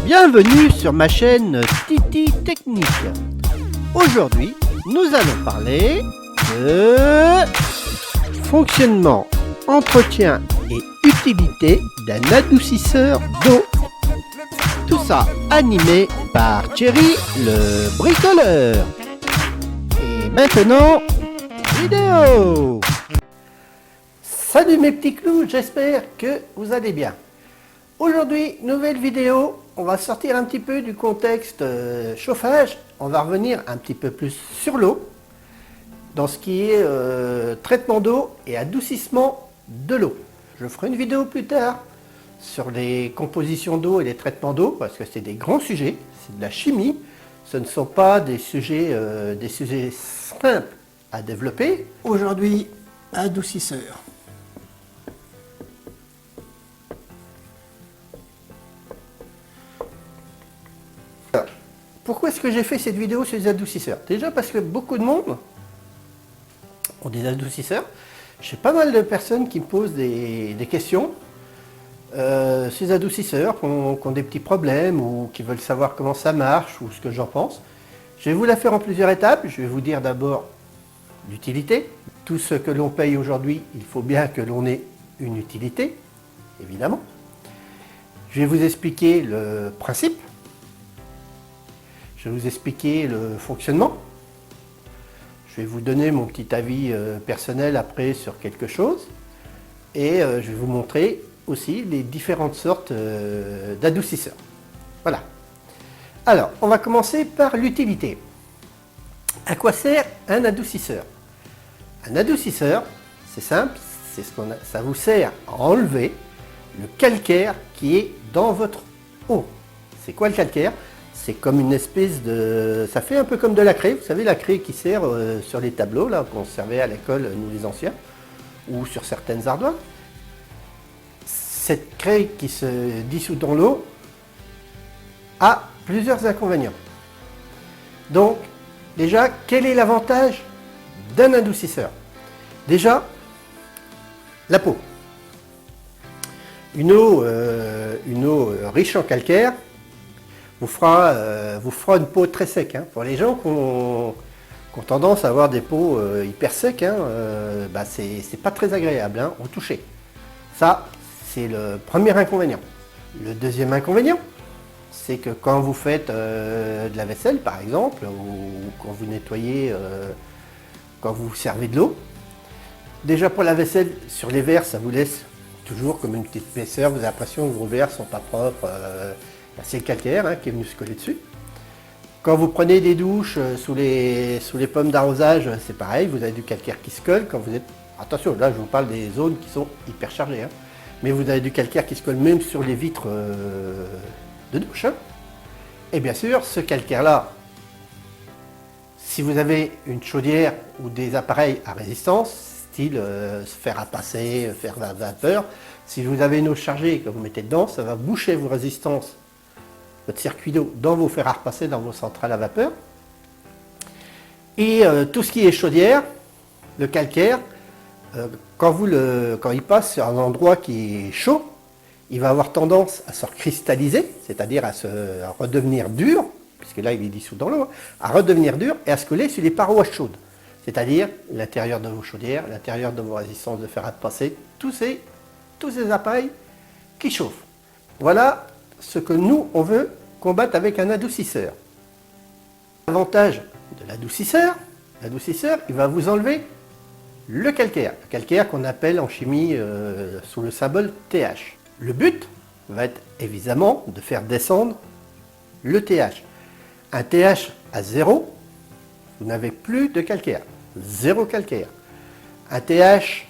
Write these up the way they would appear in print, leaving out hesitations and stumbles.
Bienvenue sur ma chaîne Titi Technique. Aujourd'hui, nous allons parler de fonctionnement, entretien et utilité d'un adoucisseur d'eau. Tout ça animé par Thierry le bricoleur. Et maintenant, vidéo. Salut mes petits clous, j'espère que vous allez bien. Aujourd'hui, nouvelle vidéo, on va sortir un petit peu du contexte chauffage, on va revenir un petit peu plus sur l'eau, dans ce qui est traitement d'eau et adoucissement de l'eau. Je ferai une vidéo plus tard sur les compositions d'eau et les traitements d'eau, parce que c'est des grands sujets, c'est de la chimie, ce ne sont pas des sujets simples à développer. Aujourd'hui, adoucisseur. Pourquoi est-ce que j'ai fait cette vidéo sur les adoucisseurs? Déjà parce que beaucoup de monde ont des adoucisseurs. J'ai pas mal de personnes qui me posent des questions. Ces adoucisseurs qui ont des petits problèmes ou qui veulent savoir comment ça marche ou ce que j'en pense. Je vais vous la faire en plusieurs étapes. Je vais vous dire d'abord l'utilité. Tout ce que l'on paye aujourd'hui, il faut bien que l'on ait une utilité, évidemment. Je vais vous expliquer le principe. Je vais vous expliquer le fonctionnement. Je vais vous donner mon petit avis personnel après sur quelque chose. Et je vais vous montrer aussi les différentes sortes d'adoucisseurs. Voilà. Alors, on va commencer par l'utilité. À quoi sert un adoucisseur? Un adoucisseur, c'est simple, ça vous sert à enlever le calcaire qui est dans votre eau. C'est quoi le calcaire? C'est comme une espèce de... Ça fait un peu comme de la craie, vous savez la craie qui sert sur les tableaux, là, qu'on servait à l'école, nous les anciens, ou sur certaines ardoises. Cette craie qui se dissout dans l'eau a plusieurs inconvénients. Donc, déjà, quel est l'avantage d'un adoucisseur? Déjà, la peau. Une eau riche en calcaire vous fera une peau très sec. Hein. Pour les gens qui ont tendance à avoir des peaux hyper secs, hein, c'est pas très agréable hein, au toucher. Ça, c'est le premier inconvénient. Le deuxième inconvénient, c'est que quand vous faites de la vaisselle, par exemple, ou quand vous nettoyez, quand vous servez de l'eau, déjà pour la vaisselle, sur les verres, ça vous laisse toujours comme une petite épaisseur, vous avez l'impression que vos verres ne sont pas propres. C'est le calcaire hein, qui est venu se coller dessus. Quand vous prenez des douches sous les pommes d'arrosage, c'est pareil, vous avez du calcaire qui se colle. Quand vous êtes... Attention, là je vous parle des zones qui sont hyper chargées. Hein. Mais vous avez du calcaire qui se colle même sur les vitres de douche. Hein. Et bien sûr, ce calcaire-là, si vous avez une chaudière ou des appareils à résistance, style fer à passer, fer à vapeur, si vous avez une eau chargée et que vous mettez dedans, ça va boucher vos résistances, votre circuit d'eau dans vos fers à repasser, dans vos centrales à vapeur. Et tout ce qui est chaudière, le calcaire, quand il passe sur un endroit qui est chaud, il va avoir tendance à se cristalliser, c'est-à-dire à redevenir dur, puisque là il est dissous dans l'eau, à redevenir dur et à se coller sur les parois chaudes. C'est-à-dire l'intérieur de vos chaudières, l'intérieur de vos résistances de fer à repasser, tous ces appareils qui chauffent. Voilà ce que nous, on veut combattre avec un adoucisseur. L'avantage de l'adoucisseur, il va vous enlever le calcaire qu'on appelle en chimie sous le symbole TH. Le but va être évidemment de faire descendre le TH. Un TH à 0, vous n'avez plus de calcaire, 0 calcaire. Un TH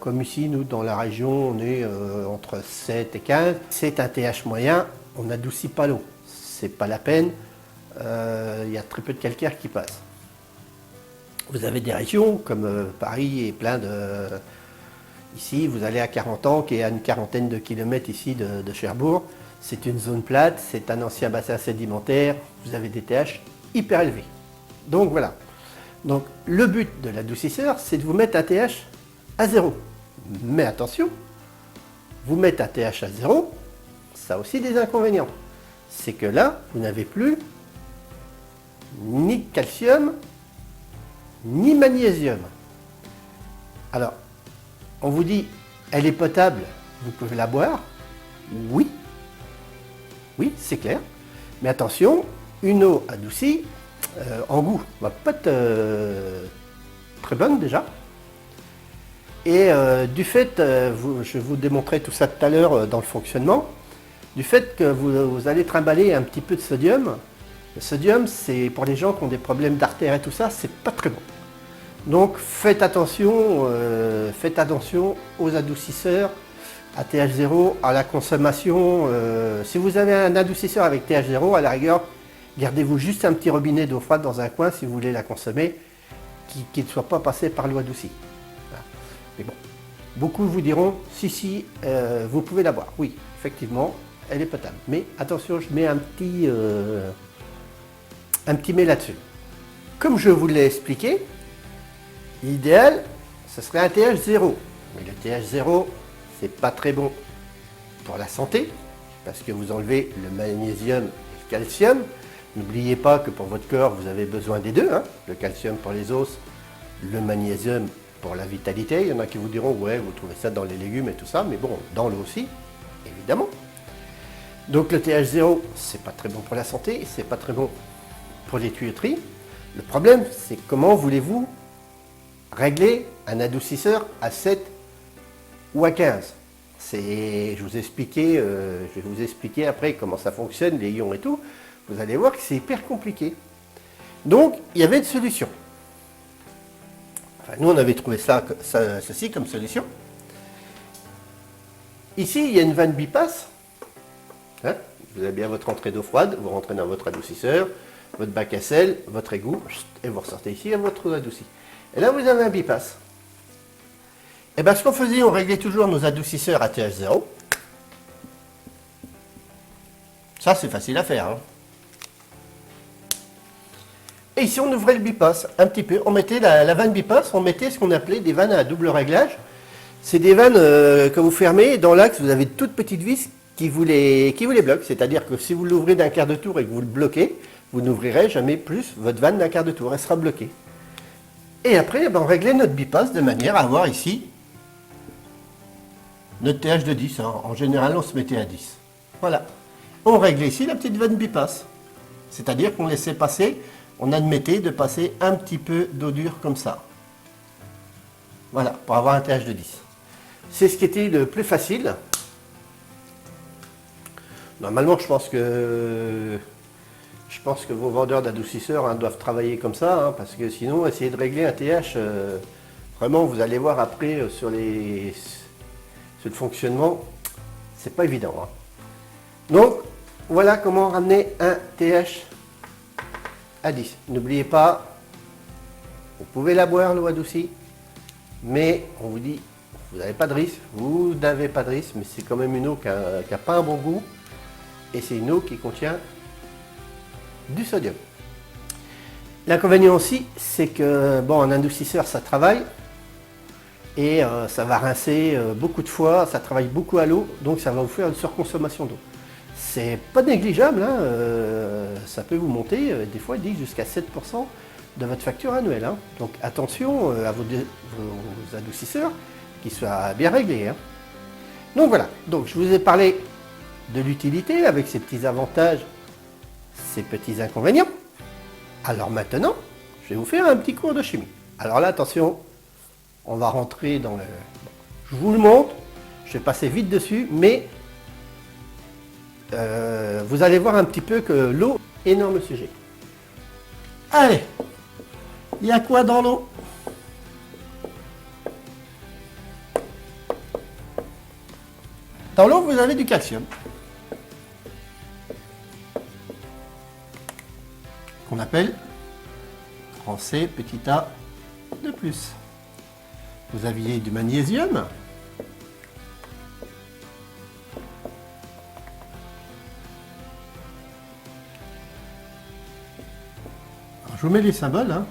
comme ici, nous, dans la région, on est entre 7 et 15. C'est un TH moyen, on n'adoucit pas l'eau. C'est pas la peine, il y a très peu de calcaire qui passe. Vous avez des régions comme Paris et plein de... Ici, vous allez à 40 ans, qui est à une quarantaine de kilomètres ici de Cherbourg. C'est une zone plate, c'est un ancien bassin sédimentaire. Vous avez des TH hyper élevés. Donc voilà. Donc le but de l'adoucisseur, c'est de vous mettre un TH à 0. Mais attention, vous mettez un TH à 0, ça a aussi des inconvénients. C'est que là, vous n'avez plus ni calcium, ni magnésium. Alors, on vous dit, elle est potable, vous pouvez la boire. Oui, oui, c'est clair. Mais attention, une eau adoucie, en goût, va pas être très bonne déjà. Et du fait, je vous démontrais tout ça tout à l'heure dans le fonctionnement, du fait que vous allez trimballer un petit peu de sodium. Le sodium, c'est pour les gens qui ont des problèmes d'artère et tout ça, c'est pas très bon. Donc faites attention aux adoucisseurs à TH0, à la consommation. Si vous avez un adoucisseur avec TH0, à la rigueur, gardez-vous juste un petit robinet d'eau froide dans un coin si vous voulez la consommer, qui ne soit pas passé par l'eau adoucie. Voilà. Mais bon, beaucoup vous diront, si, vous pouvez la boire. Oui, effectivement, elle est potable. Mais attention, je mets un petit mais là-dessus. Comme je vous l'ai expliqué, l'idéal, ce serait un TH0. Mais le TH0, c'est pas très bon pour la santé, parce que vous enlevez le magnésium et le calcium. N'oubliez pas que pour votre corps, vous avez besoin des deux, hein. Le calcium pour les os, le magnésium pour la vitalité. Il y en a qui vous diront, ouais, vous trouvez ça dans les légumes et tout ça, mais bon, dans l'eau aussi, évidemment. Donc le TH0, c'est pas très bon pour la santé, c'est pas très bon pour les tuyauteries. Le problème, c'est comment voulez-vous régler un adoucisseur à 7 ou à 15. Je vais vous expliquer après comment ça fonctionne, les ions et tout. Vous allez voir que c'est hyper compliqué. Donc, il y avait une solution. Enfin, nous, on avait trouvé ceci comme solution. Ici, il y a une vanne bipasse. Hein, vous avez bien votre entrée d'eau froide, vous rentrez dans votre adoucisseur, votre bac à sel, votre égout, et vous ressortez ici à votre eau adoucie. Et là, vous avez un bipasse. Et bien, ce qu'on faisait, on réglait toujours nos adoucisseurs à TH0. Ça, c'est facile à faire. Hein. Et ici, on ouvrait le bipasse un petit peu. On mettait la vanne bipasse, on mettait ce qu'on appelait des vannes à double réglage. C'est des vannes que vous fermez. Dans l'axe, vous avez de toutes petites vis qui vous les bloquent. C'est-à-dire que si vous l'ouvrez d'un quart de tour et que vous le bloquez, vous n'ouvrirez jamais plus votre vanne d'un quart de tour. Elle sera bloquée. Et après, on réglait notre bipasse de manière à avoir ici notre TH de 10. Hein. En général, on se mettait à 10. Voilà. On réglait ici la petite vanne bipasse. C'est-à-dire qu'on laissait passer, on admettait de passer un petit peu d'eau dure comme ça. Voilà, pour avoir un TH de 10. C'est ce qui était le plus facile. Normalement, je pense que vos vendeurs d'adoucisseurs doivent travailler comme ça, hein, parce que sinon, essayer de régler un TH, vraiment, vous allez voir après sur le fonctionnement, c'est pas évident. Hein. Donc, voilà comment ramener un TH à 10. N'oubliez pas, vous pouvez la boire, l'eau adoucie, mais on vous dit, vous n'avez pas de risque, mais c'est quand même une eau qui n'a pas un bon goût, et c'est une eau qui contient du sodium. L'inconvénient aussi, c'est que bon, un adoucisseur, ça travaille, et ça va rincer beaucoup de fois, ça travaille beaucoup à l'eau, donc ça va vous faire une surconsommation d'eau. C'est pas négligeable, hein, ça peut vous monter, des fois ils disent jusqu'à 7% de votre facture annuelle. Hein. Donc attention à vos adoucisseurs, qu'ils soient bien réglés. Hein. Donc voilà, donc je vous ai parlé de l'utilité avec ses petits avantages, ses petits inconvénients. Alors maintenant, je vais vous faire un petit cours de chimie. Alors là, attention, on va rentrer dans le... Je vous le montre, je vais passer vite dessus, mais vous allez voir un petit peu que l'eau, énorme sujet. Allez, il y a quoi dans l'eau? Dans l'eau, vous avez du calcium, qu'on appelle grand C petit a de plus. Vous aviez du magnésium, alors, je vous mets les symboles, hein.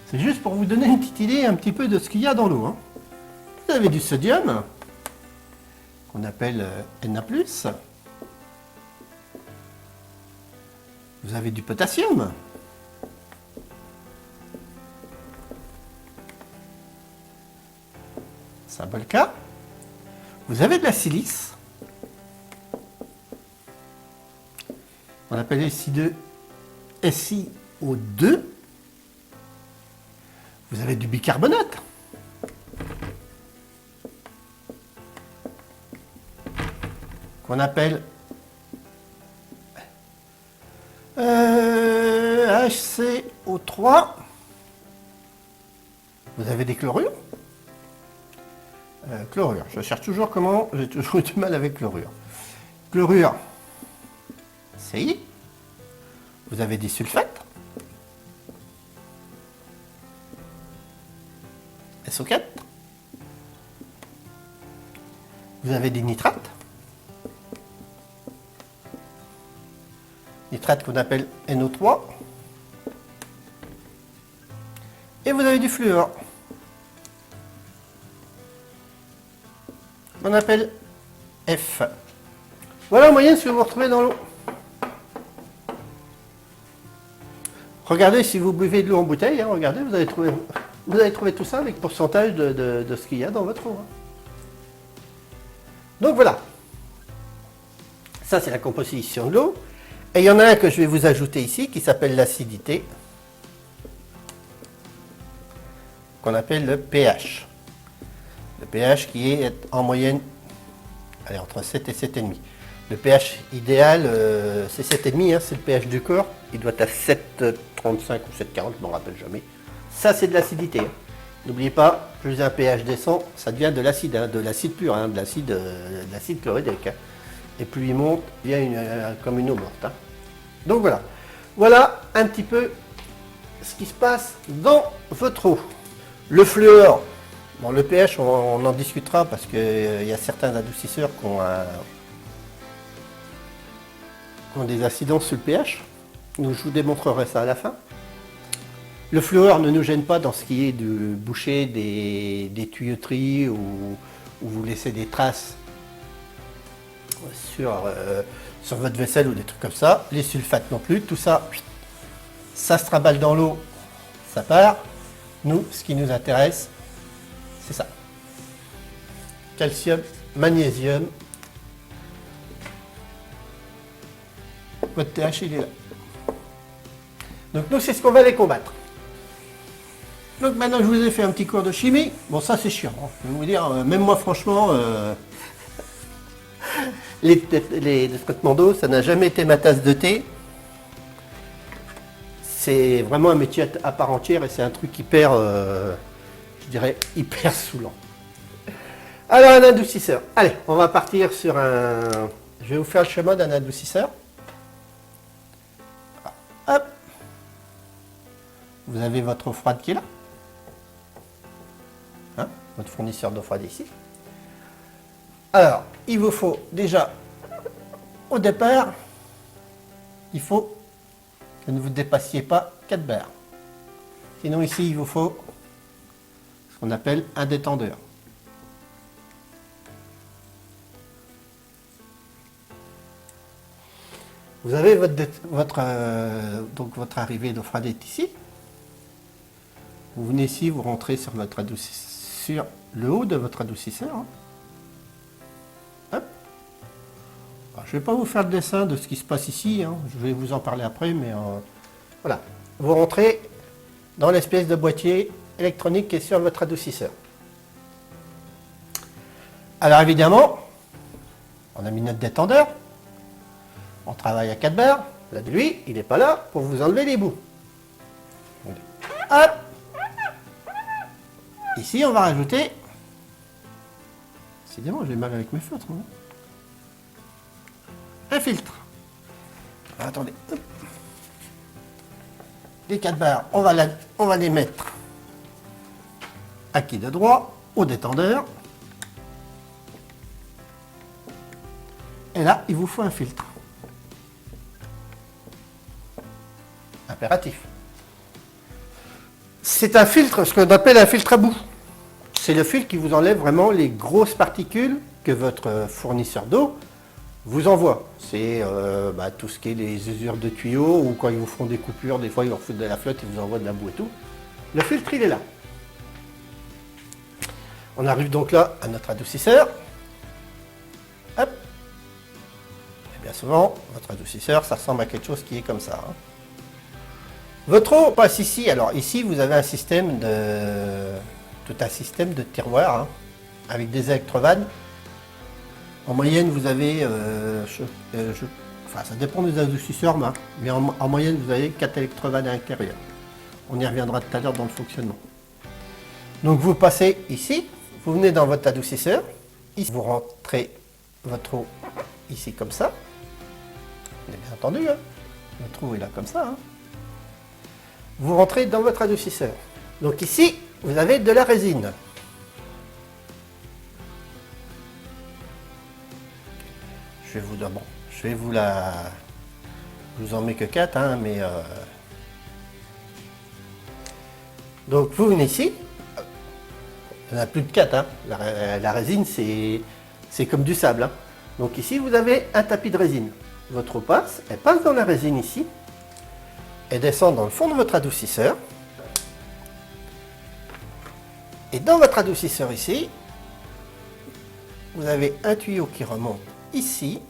C'est juste pour vous donner une petite idée un petit peu de ce qu'il y a dans l'eau. Hein. Vous avez du sodium, qu'on appelle Na+. Vous avez du potassium. Symbole K. Vous avez de la silice. On appelle SiO2. Vous avez du bicarbonate. Qu'on appelle HCO3. Vous avez des chlorures. Chlorure. Je cherche toujours comment. J'ai toujours eu du mal avec chlorure. Chlorure. CI. Vous avez des sulfates. SO4. Vous avez des nitrates. Nitrates qu'on appelle NO3. Et vous avez du fluor. On appelle F. Voilà en moyenne ce que vous retrouvez dans l'eau. Regardez si vous buvez de l'eau en bouteille, hein, regardez, vous allez trouver tout ça avec pourcentage de ce qu'il y a dans votre eau. Hein. Donc voilà. Ça c'est la composition de l'eau. Et il y en a un que je vais vous ajouter ici qui s'appelle l'acidité, qu'on appelle le pH. Le pH qui est en moyenne entre 7 et 7,5. Le pH idéal, c'est 7,5, hein, c'est le pH du corps. Il doit être à 7,35 ou 7,40, je ne m'en rappelle jamais. Ça, c'est de l'acidité. Hein. N'oubliez pas, plus un pH descend, ça devient de l'acide pur, hein, de l'acide chlorhydrique. Hein. Et plus il monte, il y a comme une eau morte. Hein. Donc voilà. Voilà un petit peu ce qui se passe dans votre eau. Le fluor. Bon, le pH, on en discutera parce qu'il y a certains adoucisseurs qui ont des incidences sur le pH. Donc je vous démontrerai ça à la fin. Le fluor ne nous gêne pas dans ce qui est de boucher des tuyauteries ou vous laissez des traces sur votre vaisselle ou des trucs comme ça. Les sulfates non plus. Tout ça, ça se trimballe dans l'eau, ça part. Nous, ce qui nous intéresse, c'est ça. Calcium, magnésium. Votre TH, il est là. Donc nous, c'est ce qu'on va aller combattre. Donc maintenant que je vous ai fait un petit cours de chimie, bon ça c'est chiant. Hein. Je vais vous dire, même moi franchement, les traitements d'eau, ça n'a jamais été ma tasse de thé. C'est vraiment un métier à part entière et c'est un truc hyper, je dirais, hyper saoulant. Alors un adoucisseur. Allez, on va partir sur un... Je vais vous faire le schéma d'un adoucisseur. Hop. Vous avez votre eau froide qui est là. Hein, votre fournisseur d'eau froide ici. Alors, il vous faut déjà, au départ, il faut que ne vous dépassiez pas 4 bars. Sinon ici, il vous faut ce qu'on appelle un détendeur. Vous avez donc votre arrivée d'eau froide est ici. Vous venez ici, vous rentrez sur votre sur le haut de votre adoucisseur. Hein. Hop. Alors, je ne vais pas vous faire le dessin de ce qui se passe ici. Hein. Je vais vous en parler après, mais voilà. Vous rentrez dans l'espèce de boîtier électronique qui est sur votre adoucisseur. Alors évidemment, on a mis notre détendeur. On travaille à 4 bars. Là, lui, il n'est pas là pour vous enlever les bouts. Hop. Ici, on va rajouter... Décidément, j'ai mal avec mes feutres. Hein. Un filtre. Alors, attendez. Hop. Les 4 barres, on va les mettre à qui de droit, au détendeur. Et là, il vous faut un filtre. Impératif. C'est un filtre, ce qu'on appelle un filtre à bout. C'est le filtre qui vous enlève vraiment les grosses particules que votre fournisseur d'eau vous envoie. C'est tout ce qui est les usures de tuyaux ou quand ils vous font des coupures, des fois ils vous foutent de la flotte, ils vous envoient de la boue et tout. Le filtre, il est là. On arrive donc là à notre adoucisseur. Hop. Et bien souvent, votre adoucisseur, ça ressemble à quelque chose qui est comme ça. Hein. Votre eau passe ici. Alors ici, vous avez un système tout un système de tiroirs hein, avec des électrovannes. En moyenne, vous avez, ça dépend des adoucisseurs, mais en moyenne, vous avez 4 électrovannes à l'intérieur. On y reviendra tout à l'heure dans le fonctionnement. Donc vous passez ici, vous venez dans votre adoucisseur, ici, vous rentrez votre eau ici comme ça. Vous avez bien entendu, hein, votre eau est là comme ça. Hein. Vous rentrez dans votre adoucisseur. Donc ici, vous avez de la résine. Je vous en mets que 4, hein, mais donc vous venez ici, il n'y en a plus de 4, hein. La résine c'est comme du sable. Hein. Donc ici vous avez un tapis de résine. Votre eau passe, elle passe dans la résine ici, elle descend dans le fond de votre adoucisseur. Et dans votre adoucisseur ici, vous avez un tuyau qui remonte ici,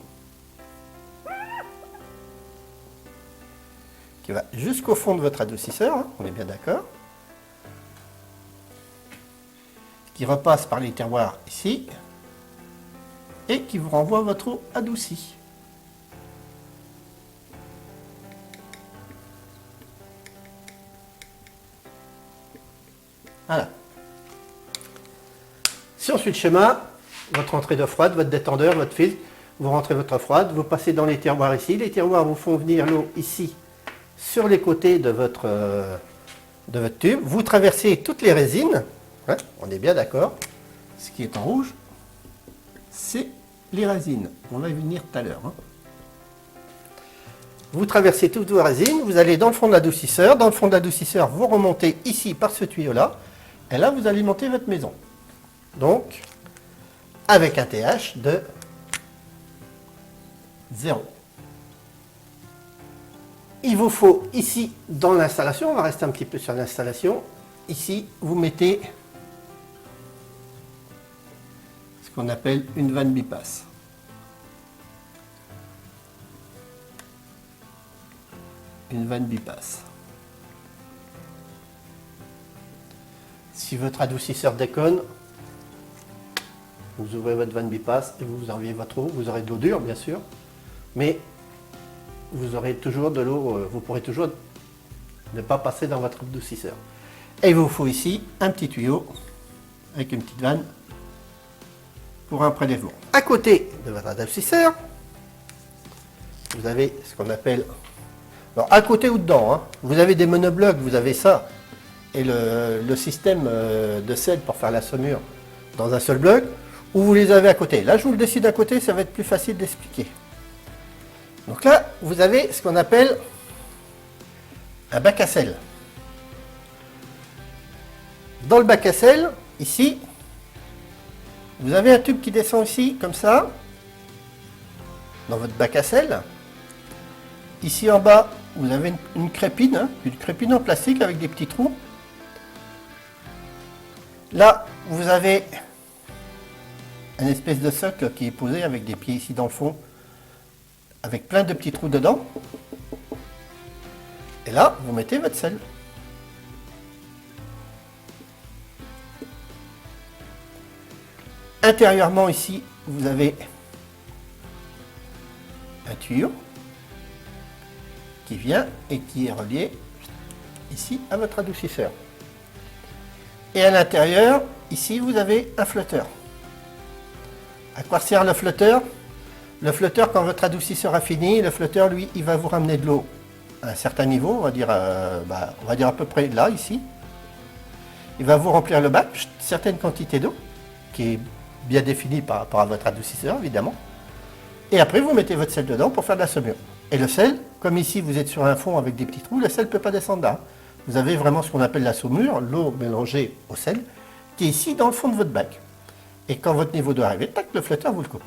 qui va jusqu'au fond de votre adoucisseur, hein, on est bien d'accord, qui repasse par les tiroirs ici, et qui vous renvoie votre eau adoucie. Voilà. Si on suit le schéma, votre entrée d'eau froide, votre détendeur, votre filtre, vous rentrez votre eau froide, vous passez dans les tiroirs ici, les tiroirs vous font venir l'eau ici, sur les côtés de votre tube, vous traversez toutes les résines, hein, on est bien d'accord, ce qui est en rouge, c'est les résines, on va y venir tout à l'heure. Hein. Vous traversez toutes vos résines, vous allez dans le fond de l'adoucisseur, vous remontez ici par ce tuyau-là, et là vous alimentez votre maison. Donc, avec un TH de 0. Il vous faut ici, dans l'installation, on va rester un petit peu sur l'installation, ici vous mettez ce qu'on appelle une vanne bipasse. Une vanne bipasse. Si votre adoucisseur déconne, vous ouvrez votre vanne bipasse et vous enlevez votre eau. Vous aurez de l'eau dure, bien sûr, mais vous aurez toujours de l'eau, vous pourrez toujours ne pas passer dans votre adoucisseur. Et il vous faut ici un petit tuyau avec une petite vanne pour un prélèvement. À côté de votre adoucisseur, vous avez ce qu'on appelle... Alors, à côté ou dedans, hein, vous avez des monoblocs, vous avez ça, et le système de sel pour faire la saumure dans un seul bloc, ou vous les avez à côté. Là, je vous le décide à côté, ça va être plus facile d'expliquer. Donc là, vous avez ce qu'on appelle un bac à sel. Dans le bac à sel, ici, vous avez un tube qui descend ici, comme ça, dans votre bac à sel. Ici en bas, vous avez une crépine, hein, une crépine en plastique avec des petits trous. Là, vous avez une espèce de socle qui est posé avec des pieds ici dans le fond, avec plein de petits trous dedans. Et là, vous mettez votre sel. Intérieurement ici, vous avez un tuyau qui vient et qui est relié ici à votre adoucisseur. Et à l'intérieur, ici, vous avez un flotteur. À quoi sert le flotteur? Le flotteur, quand votre adoucisseur a fini, le flotteur, lui, il va vous ramener de l'eau à un certain niveau, on va dire à peu près là, ici. Il va vous remplir le bac, certaine quantité d'eau, qui est bien définie par rapport à votre adoucisseur, évidemment. Et après, vous mettez votre sel dedans pour faire de la saumure. Et le sel, comme ici, vous êtes sur un fond avec des petits trous, le sel ne peut pas descendre là. Vous avez vraiment ce qu'on appelle la saumure, l'eau mélangée au sel, qui est ici dans le fond de votre bac. Et quand votre niveau doit arriver, tac, le flotteur vous le coupe.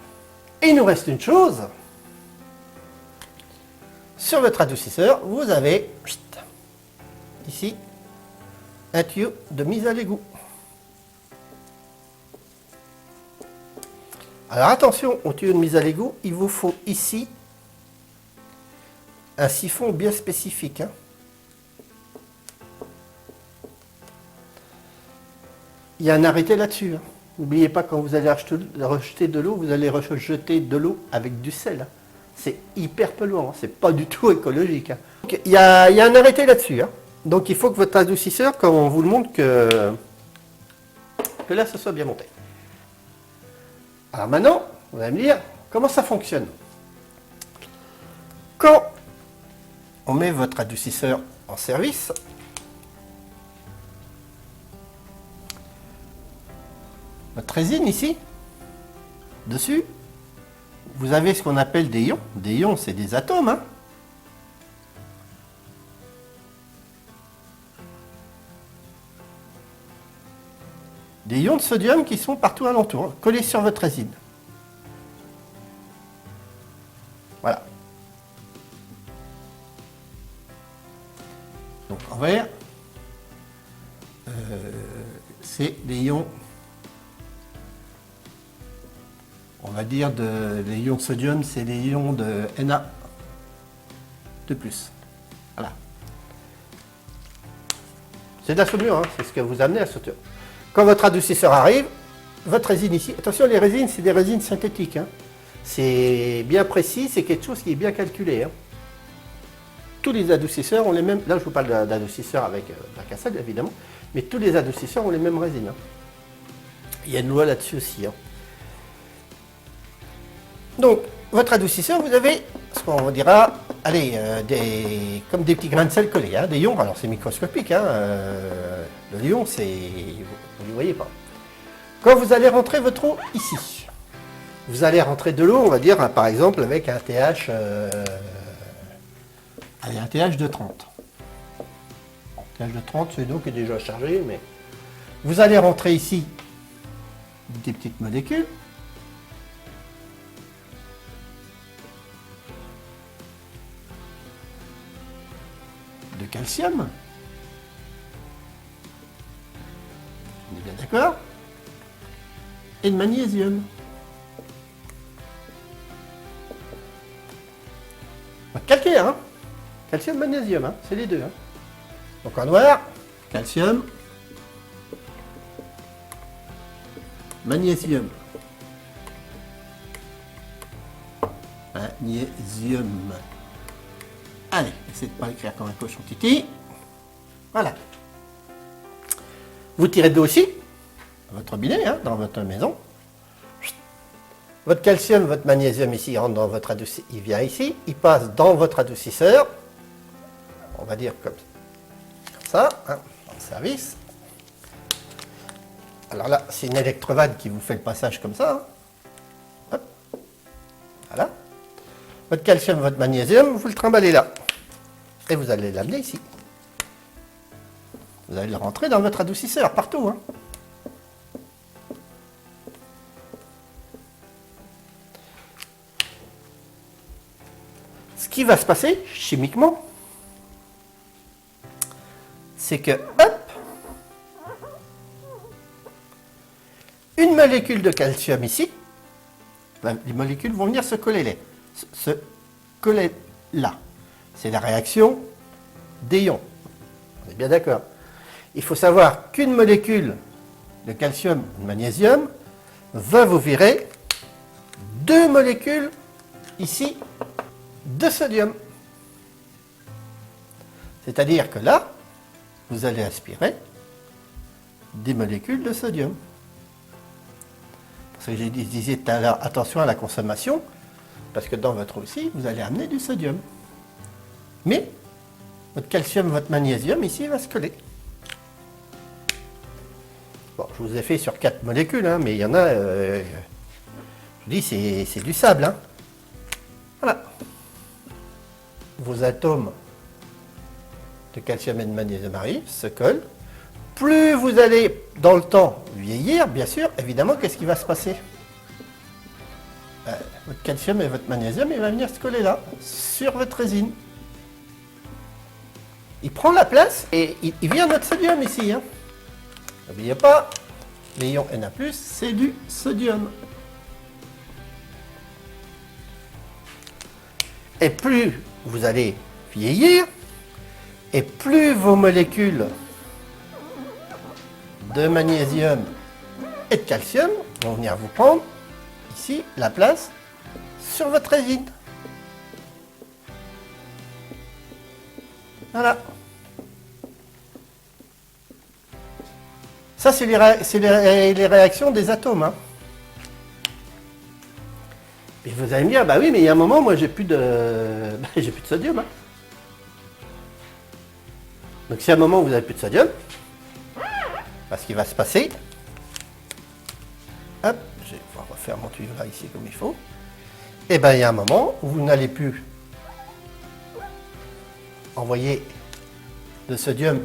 Et il nous reste une chose. Sur votre adoucisseur, vous avez ici un tuyau de mise à l'égout. Alors attention au tuyau de mise à l'égout, il vous faut ici un siphon bien spécifique. Il y a un arrêté là-dessus. N'oubliez pas, quand vous allez rejeter de l'eau, vous allez rejeter de l'eau avec du sel. C'est hyper polluant, c'est pas du tout écologique. Donc, il y a un arrêté là-dessus. Donc il faut que votre adoucisseur, quand on vous le montre, que là, ce soit bien monté. Alors maintenant, vous allez me dire, comment ça fonctionne? Quand on met votre adoucisseur en service, votre résine ici, dessus, vous avez ce qu'on appelle des ions. Des ions, c'est des atomes. Des ions de sodium qui sont partout alentour, collés sur votre résine. Voilà. Donc en vert, c'est des ions, on va dire, les ions de sodium, c'est les ions de Na de plus. Voilà. C'est de la saumure, c'est ce que vous amenez à la sauteur. Quand votre adoucisseur arrive, votre résine ici, attention, les résines, c'est des résines synthétiques. C'est bien précis, c'est quelque chose qui est bien calculé. Tous les adoucisseurs ont les mêmes, là je vous parle d'adoucisseur avec la cassette évidemment, mais tous les adoucisseurs ont les mêmes résines. Il y a une loi là-dessus aussi. Donc, votre adoucisseur, vous avez ce qu'on dira, allez, comme des petits grains de sel collés, des ions. Alors c'est microscopique, le ion, c'est, vous ne le voyez pas. Quand vous allez rentrer votre eau ici, vous allez rentrer de l'eau, on va dire, par exemple, avec un TH, un TH de 30. TH de 30, c'est une eau qui est déjà chargée, mais vous allez rentrer ici des petites molécules. De calcium. On est bien d'accord? Et de magnésium. Calcaire, calcium, magnésium, c'est les deux. Donc en noir, calcium, magnésium. Magnésium. Allez, essayez de ne pas écrire comme un cochon titi. Voilà. Vous tirez de l'eau aussi, dans votre robinet, dans votre maison. Votre calcium, votre magnésium ici, il rentre dans votre adoucisseur, il vient ici, il passe dans votre adoucisseur. On va dire comme ça, en service. Alors là, c'est une électrovanne qui vous fait le passage comme ça. Hop. Voilà. Votre calcium, votre magnésium, vous le trimballez là. Et vous allez l'amener ici. Vous allez le rentrer dans votre adoucisseur, partout. Ce qui va se passer, chimiquement, c'est que, hop, une molécule de calcium ici, les molécules vont venir se coller là. C'est la réaction des ions. On est bien d'accord. Il faut savoir qu'une molécule de calcium ou de magnésium va vous virer deux molécules ici de sodium. C'est-à-dire que là, vous allez aspirer des molécules de sodium. Parce que je disais tout à l'heure, attention à la consommation, parce que dans votre eau aussi, vous allez amener du sodium. Mais votre calcium, votre magnésium, ici, va se coller. Bon, je vous ai fait sur 4 molécules, mais il y en a, je vous dis, c'est du sable. Voilà. Vos atomes de calcium et de magnésium arrivent, se collent. Plus vous allez dans le temps vieillir, bien sûr, évidemment, qu'est-ce qui va se passer? Votre calcium et votre magnésium, il va venir se coller là, sur votre résine. Il prend la place et il vient notre sodium ici. Hein. N'oubliez pas, l'ion Na+, c'est du sodium. Et plus vous allez vieillir, et plus vos molécules de magnésium et de calcium vont venir vous prendre ici la place sur votre résine. Voilà. Ça, c'est les réactions des atomes. Hein. Et vous allez me dire, bah oui, mais il y a un moment, moi, j'ai plus de sodium. Hein. Donc, si à un moment, vous n'avez plus de sodium, bah, ce qui va se passer, hop, je vais pouvoir refaire mon tuyau là, ici, comme il faut. Et bien, il y a un moment où vous n'allez plus envoyer de sodium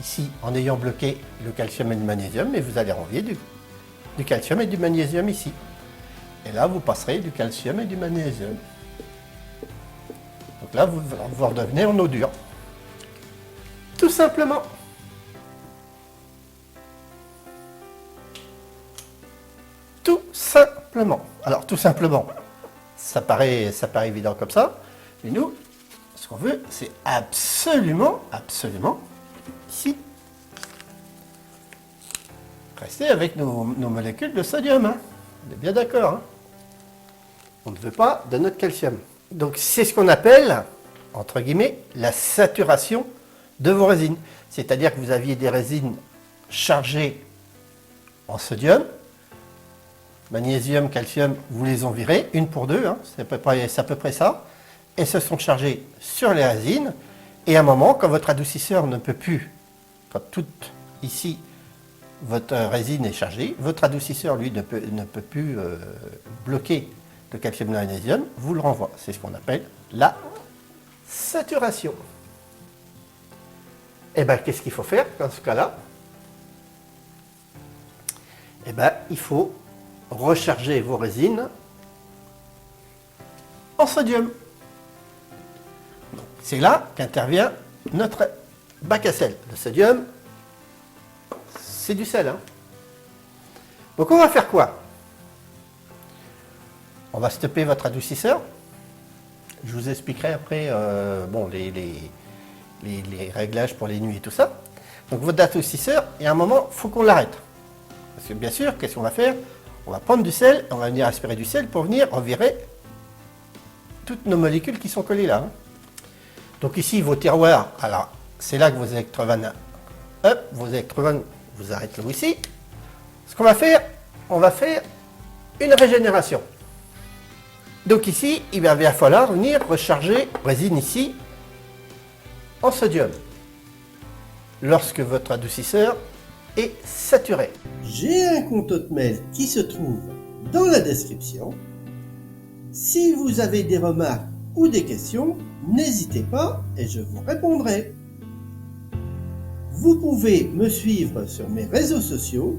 ici en ayant bloqué le calcium et le magnésium, mais vous allez renvoyer du calcium et du magnésium ici. Et là, vous passerez du calcium et du magnésium. Donc là, vous redevenez en eau dure. Tout simplement. Tout simplement. Alors, tout simplement, ça paraît évident comme ça, mais nous, ce qu'on veut, c'est absolument, ici, rester avec nos molécules de sodium. Hein. On est bien d'accord. Hein. On ne veut pas de notre calcium. Donc, c'est ce qu'on appelle, entre guillemets, la saturation de vos résines. C'est-à-dire que vous aviez des résines chargées en sodium, magnésium, calcium, vous les en virez, une pour deux, hein, c'est à peu près ça. Elles se sont chargées sur les résines, et à un moment, quand votre adoucisseur ne peut plus, quand toute ici, votre résine est chargée, votre adoucisseur, lui, ne peut plus bloquer le calcium et le magnésium, vous le renvoie. C'est ce qu'on appelle la saturation. Et bien, qu'est-ce qu'il faut faire dans ce cas-là? Eh bien, il faut recharger vos résines en sodium. C'est là qu'intervient notre bac à sel. Le sodium, c'est du sel. Hein. Donc on va faire quoi? On va stopper votre adoucisseur. Je vous expliquerai après bon, les réglages pour les nuits et tout ça. Donc votre adoucisseur, il y a un moment, il faut qu'on l'arrête. Parce que bien sûr, qu'est-ce qu'on va faire? On va prendre du sel, on va venir aspirer du sel pour venir en virer toutes nos molécules qui sont collées là. Hein. Donc ici, vos tiroirs, alors c'est là que vos électrovannes, hop, vos électrovannes, vous arrêtez là ici. Ce qu'on va faire, on va faire une régénération. Donc ici, il va bien falloir venir recharger résine ici en sodium. Lorsque votre adoucisseur est saturé. J'ai un compte Hotmail qui se trouve dans la description. Si vous avez des remarques ou des questions, n'hésitez pas et je vous répondrai. Vous pouvez me suivre sur mes réseaux sociaux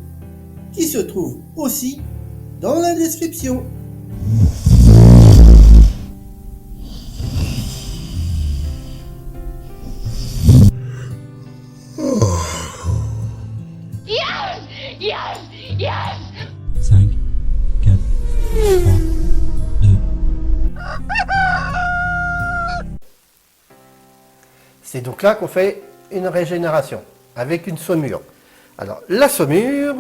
qui se trouvent aussi dans la description. Yes! Yes! Yes! 5, 4, 3, 2. C'est donc là qu'on fait une régénération avec une saumure. Alors la saumure,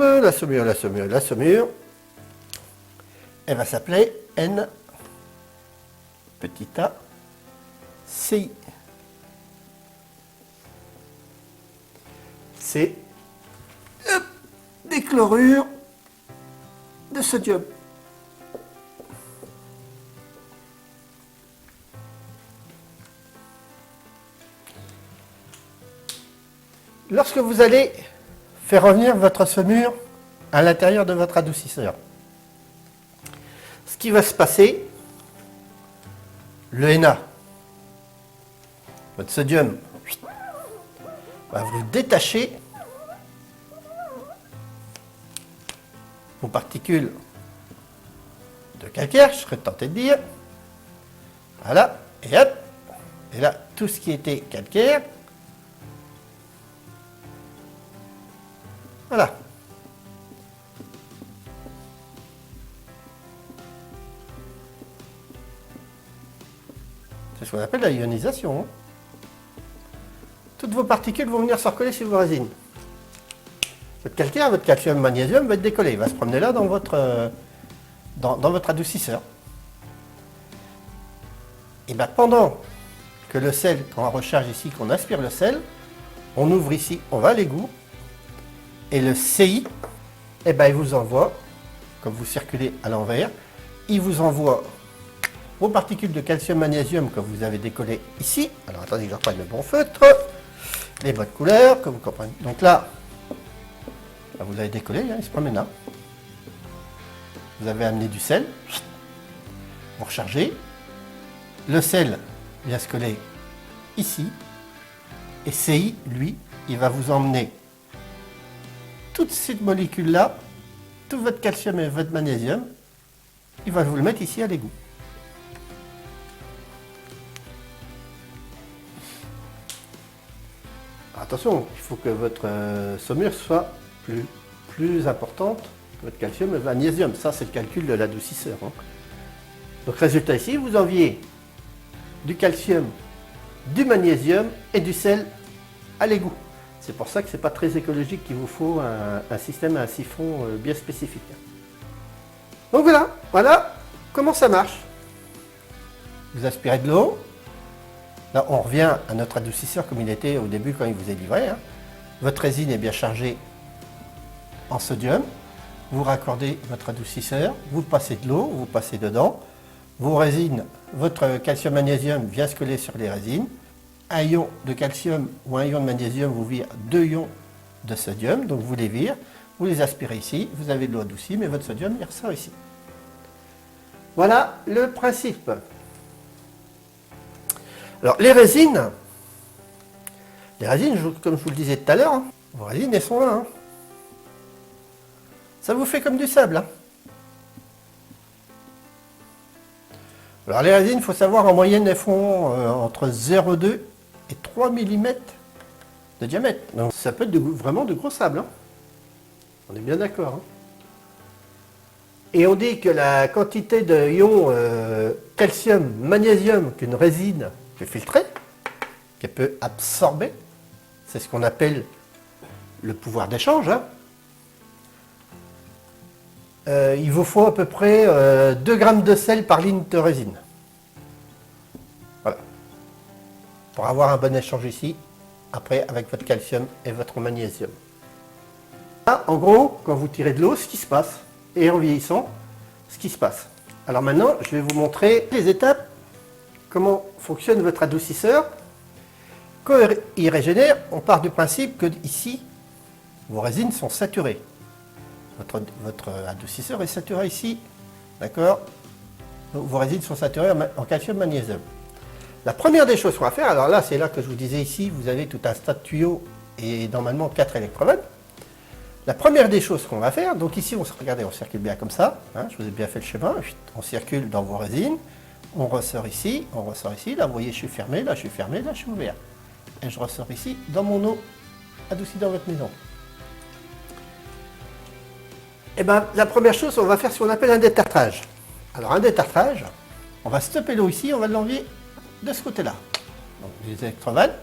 elle va s'appeler N petit a CI. C'est des chlorures de sodium. Lorsque vous allez faire revenir votre saumure à l'intérieur de votre adoucisseur, ce qui va se passer, le Na, votre sodium, va vous détacher vos particules de calcaire, je serais tenté de dire. Voilà, et hop. Et là, tout ce qui était calcaire, voilà. C'est ce qu'on appelle la ionisation. Toutes vos particules vont venir se recoller sur vos résines. Votre calcaire, votre calcium, magnésium va être décollé. Il va se promener là dans votre, dans votre adoucisseur. Et bien pendant que le sel, quand on recharge ici, qu'on aspire le sel, on ouvre ici, on va à l'égout. Et le CI, eh ben, il vous envoie, comme vous circulez à l'envers, il vous envoie vos particules de calcium, magnésium que vous avez décollées ici. Alors attendez que je reprenne le bon feutre. Les bonnes couleurs, que vous comprenez. Donc là, vous l'avez décollé, hein, il se promène là. Vous avez amené du sel. Vous rechargez. Le sel vient se coller ici. Et CI, lui, il va vous emmener toutes ces molécules-là, tout votre calcium et votre magnésium, il va vous le mettre ici à l'égout. Attention, il faut que votre saumure soit plus importante que votre calcium et votre magnésium. Ça, c'est le calcul de l'adoucisseur. Hein. Donc, résultat ici, vous enviez du calcium, du magnésium et du sel à l'égout. C'est pour ça que ce n'est pas très écologique qu'il vous faut un système, un siphon bien spécifique. Donc voilà comment ça marche. Vous aspirez de l'eau. Là, on revient à notre adoucisseur comme il était au début quand il vous est livré. Hein. Votre résine est bien chargée en sodium. Vous raccordez votre adoucisseur, vous passez de l'eau, vous passez dedans. Vos résines, votre calcium-magnésium vient se coller sur les résines. Un ion de calcium ou un ion de magnésium vous vire 2 ions de sodium, donc vous les virez, vous les aspirez ici, vous avez de l'eau adoucie, mais votre sodium il ressort ici. Voilà le principe. Alors les résines, comme je vous le disais tout à l'heure, hein, vos résines elles sont là. Hein. Ça vous fait comme du sable. Hein. Alors les résines, il faut savoir, en moyenne, elles font entre 0,2 et 3 mm de diamètre. Donc ça peut être vraiment de gros sable. Hein. On est bien d'accord. Hein. Et on dit que la quantité de ions calcium, magnésium qu'une résine peut filtrer, qu'elle peut absorber, c'est ce qu'on appelle le pouvoir d'échange. Hein. Il vous faut à peu près 2 grammes de sel par ligne de résine. Voilà. Pour avoir un bon échange ici, après avec votre calcium et votre magnésium. Là, en gros, quand vous tirez de l'eau, ce qui se passe, et en vieillissant, ce qui se passe. Alors maintenant, je vais vous montrer les étapes, comment fonctionne votre adoucisseur. Quand il régénère, on part du principe que ici, vos résines sont saturées. Votre adoucisseur est saturé ici, d'accord? Vos résines sont saturées en calcium magnésium. La première des choses qu'on va faire, alors là c'est là que je vous disais ici, vous avez tout un tas de tuyaux et normalement 4 électrodes. La première des choses qu'on va faire, donc ici regardez, on circule bien comme ça, hein, je vous ai bien fait le schéma, on circule dans vos résines, on ressort ici, là vous voyez je suis fermé, là je suis fermé, là je suis ouvert. Et je ressors ici dans mon eau adoucie dans votre maison. Eh bien, la première chose, on va faire ce qu'on appelle un détartrage. Alors, un détartrage, on va stopper l'eau ici, on va l'enlever de ce côté-là. Donc, les électrovannes.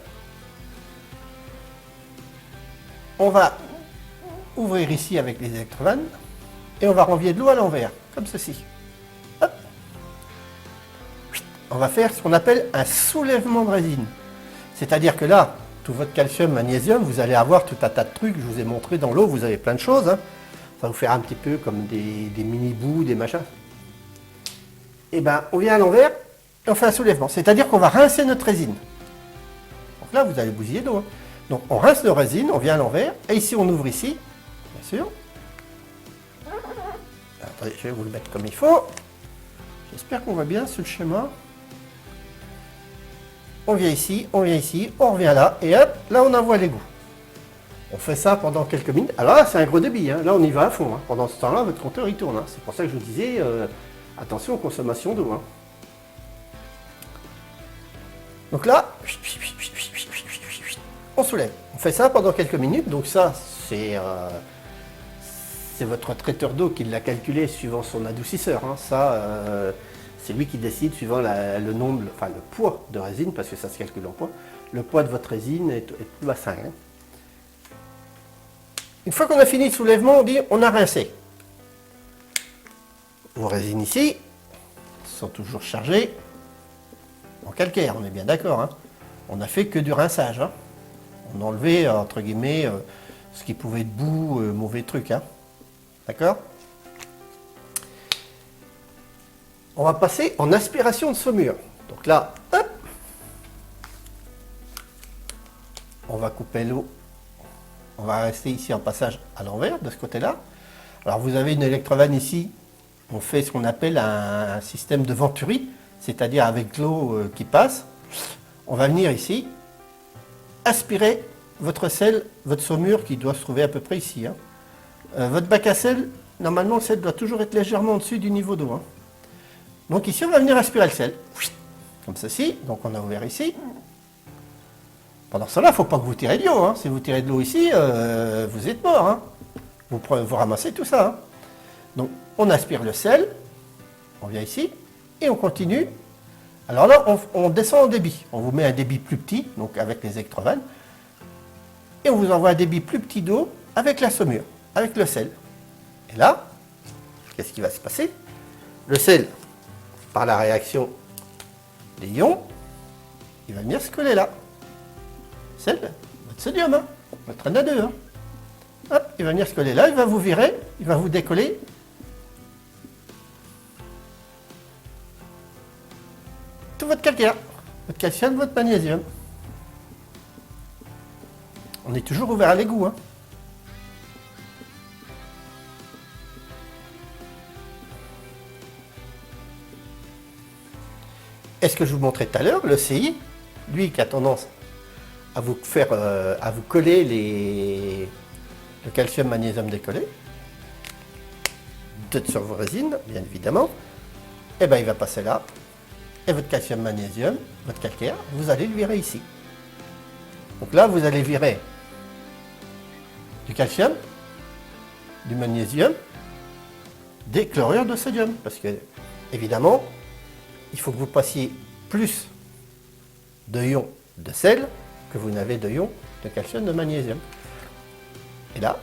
On va ouvrir ici avec les électrovannes et on va renvoyer de l'eau à l'envers, comme ceci. Hop. On va faire ce qu'on appelle un soulèvement de résine. C'est-à-dire que là, tout votre calcium, magnésium, vous allez avoir tout un tas de trucs, je vous ai montré dans l'eau, vous avez plein de choses. Hein. Ça va vous faire un petit peu comme des mini-bouts, des machins. Et bien, on vient à l'envers et on fait un soulèvement. C'est-à-dire qu'on va rincer notre résine. Donc là, vous allez bousiller d'eau. Hein. Donc, on rince notre résine, on vient à l'envers. Et ici, on ouvre ici, bien sûr. Attendez, je vais vous le mettre comme il faut. J'espère qu'on va bien sur le schéma. On vient ici, on revient là. Et hop, là, on envoie l'égout. On fait ça pendant quelques minutes. Alors là, c'est un gros débit, hein. Là, on y va à fond, hein. Pendant ce temps-là, votre compteur, il tourne, hein. C'est pour ça que je vous disais, attention aux consommations d'eau, hein. Donc là, on soulève. On fait ça pendant quelques minutes. Donc ça, c'est votre traiteur d'eau qui l'a calculé suivant son adoucisseur, hein. Ça, c'est lui qui décide suivant le nombre, enfin le poids de résine, parce que ça se calcule en poids. Le poids de votre résine est plus bassin, hein. Une fois qu'on a fini le soulèvement, on dit on a rincé. Vos résines ici sont toujours chargées en calcaire, on est bien d'accord, hein. On n'a fait que du rinçage, hein. On a enlevé, entre guillemets, ce qui pouvait être boue, mauvais truc, hein. D'accord? On va passer en aspiration de saumure. Donc là, hop, on va couper l'eau. On va rester ici en passage à l'envers, de ce côté-là. Alors vous avez une électrovanne ici. On fait ce qu'on appelle un système de venturi, c'est-à-dire avec l'eau qui passe. On va venir ici, aspirer votre sel, votre saumure qui doit se trouver à peu près ici, hein. Votre bac à sel, normalement le sel doit toujours être légèrement au-dessus du niveau d'eau, hein. Donc ici on va venir aspirer le sel, comme ceci. Donc on a ouvert ici. Pendant cela, il ne faut pas que vous tirez de l'eau, hein. Si vous tirez de l'eau ici, vous êtes mort, hein. Vous ramassez tout ça, hein. Donc on aspire le sel, on vient ici et on continue. Alors là, on descend en débit. On vous met un débit plus petit, donc avec les électrovannes, et on vous envoie un débit plus petit d'eau avec la saumure, avec le sel. Et là, qu'est-ce qui va se passer? Le sel, par la réaction des ions, il va venir se coller là. Sel, votre sodium, hein, votre Na2. Hein. Hop, il va venir se coller là, il va vous virer, il va vous décoller. Tout votre calcaire, votre calcium, votre magnésium. On est toujours ouvert à l'égout, hein. Est-ce que je vous montrais tout à l'heure, le CI, lui qui a tendance à vous faire, à vous coller le calcium, magnésium décollé, sur vos résines, bien évidemment, et bien il va passer là, et votre calcium, magnésium, votre calcaire, vous allez le virer ici. Donc là, vous allez virer du calcium, du magnésium, des chlorures de sodium, parce que, évidemment, il faut que vous passiez plus de ions de sel que vous n'avez de ions de calcium, de magnésium. Et là,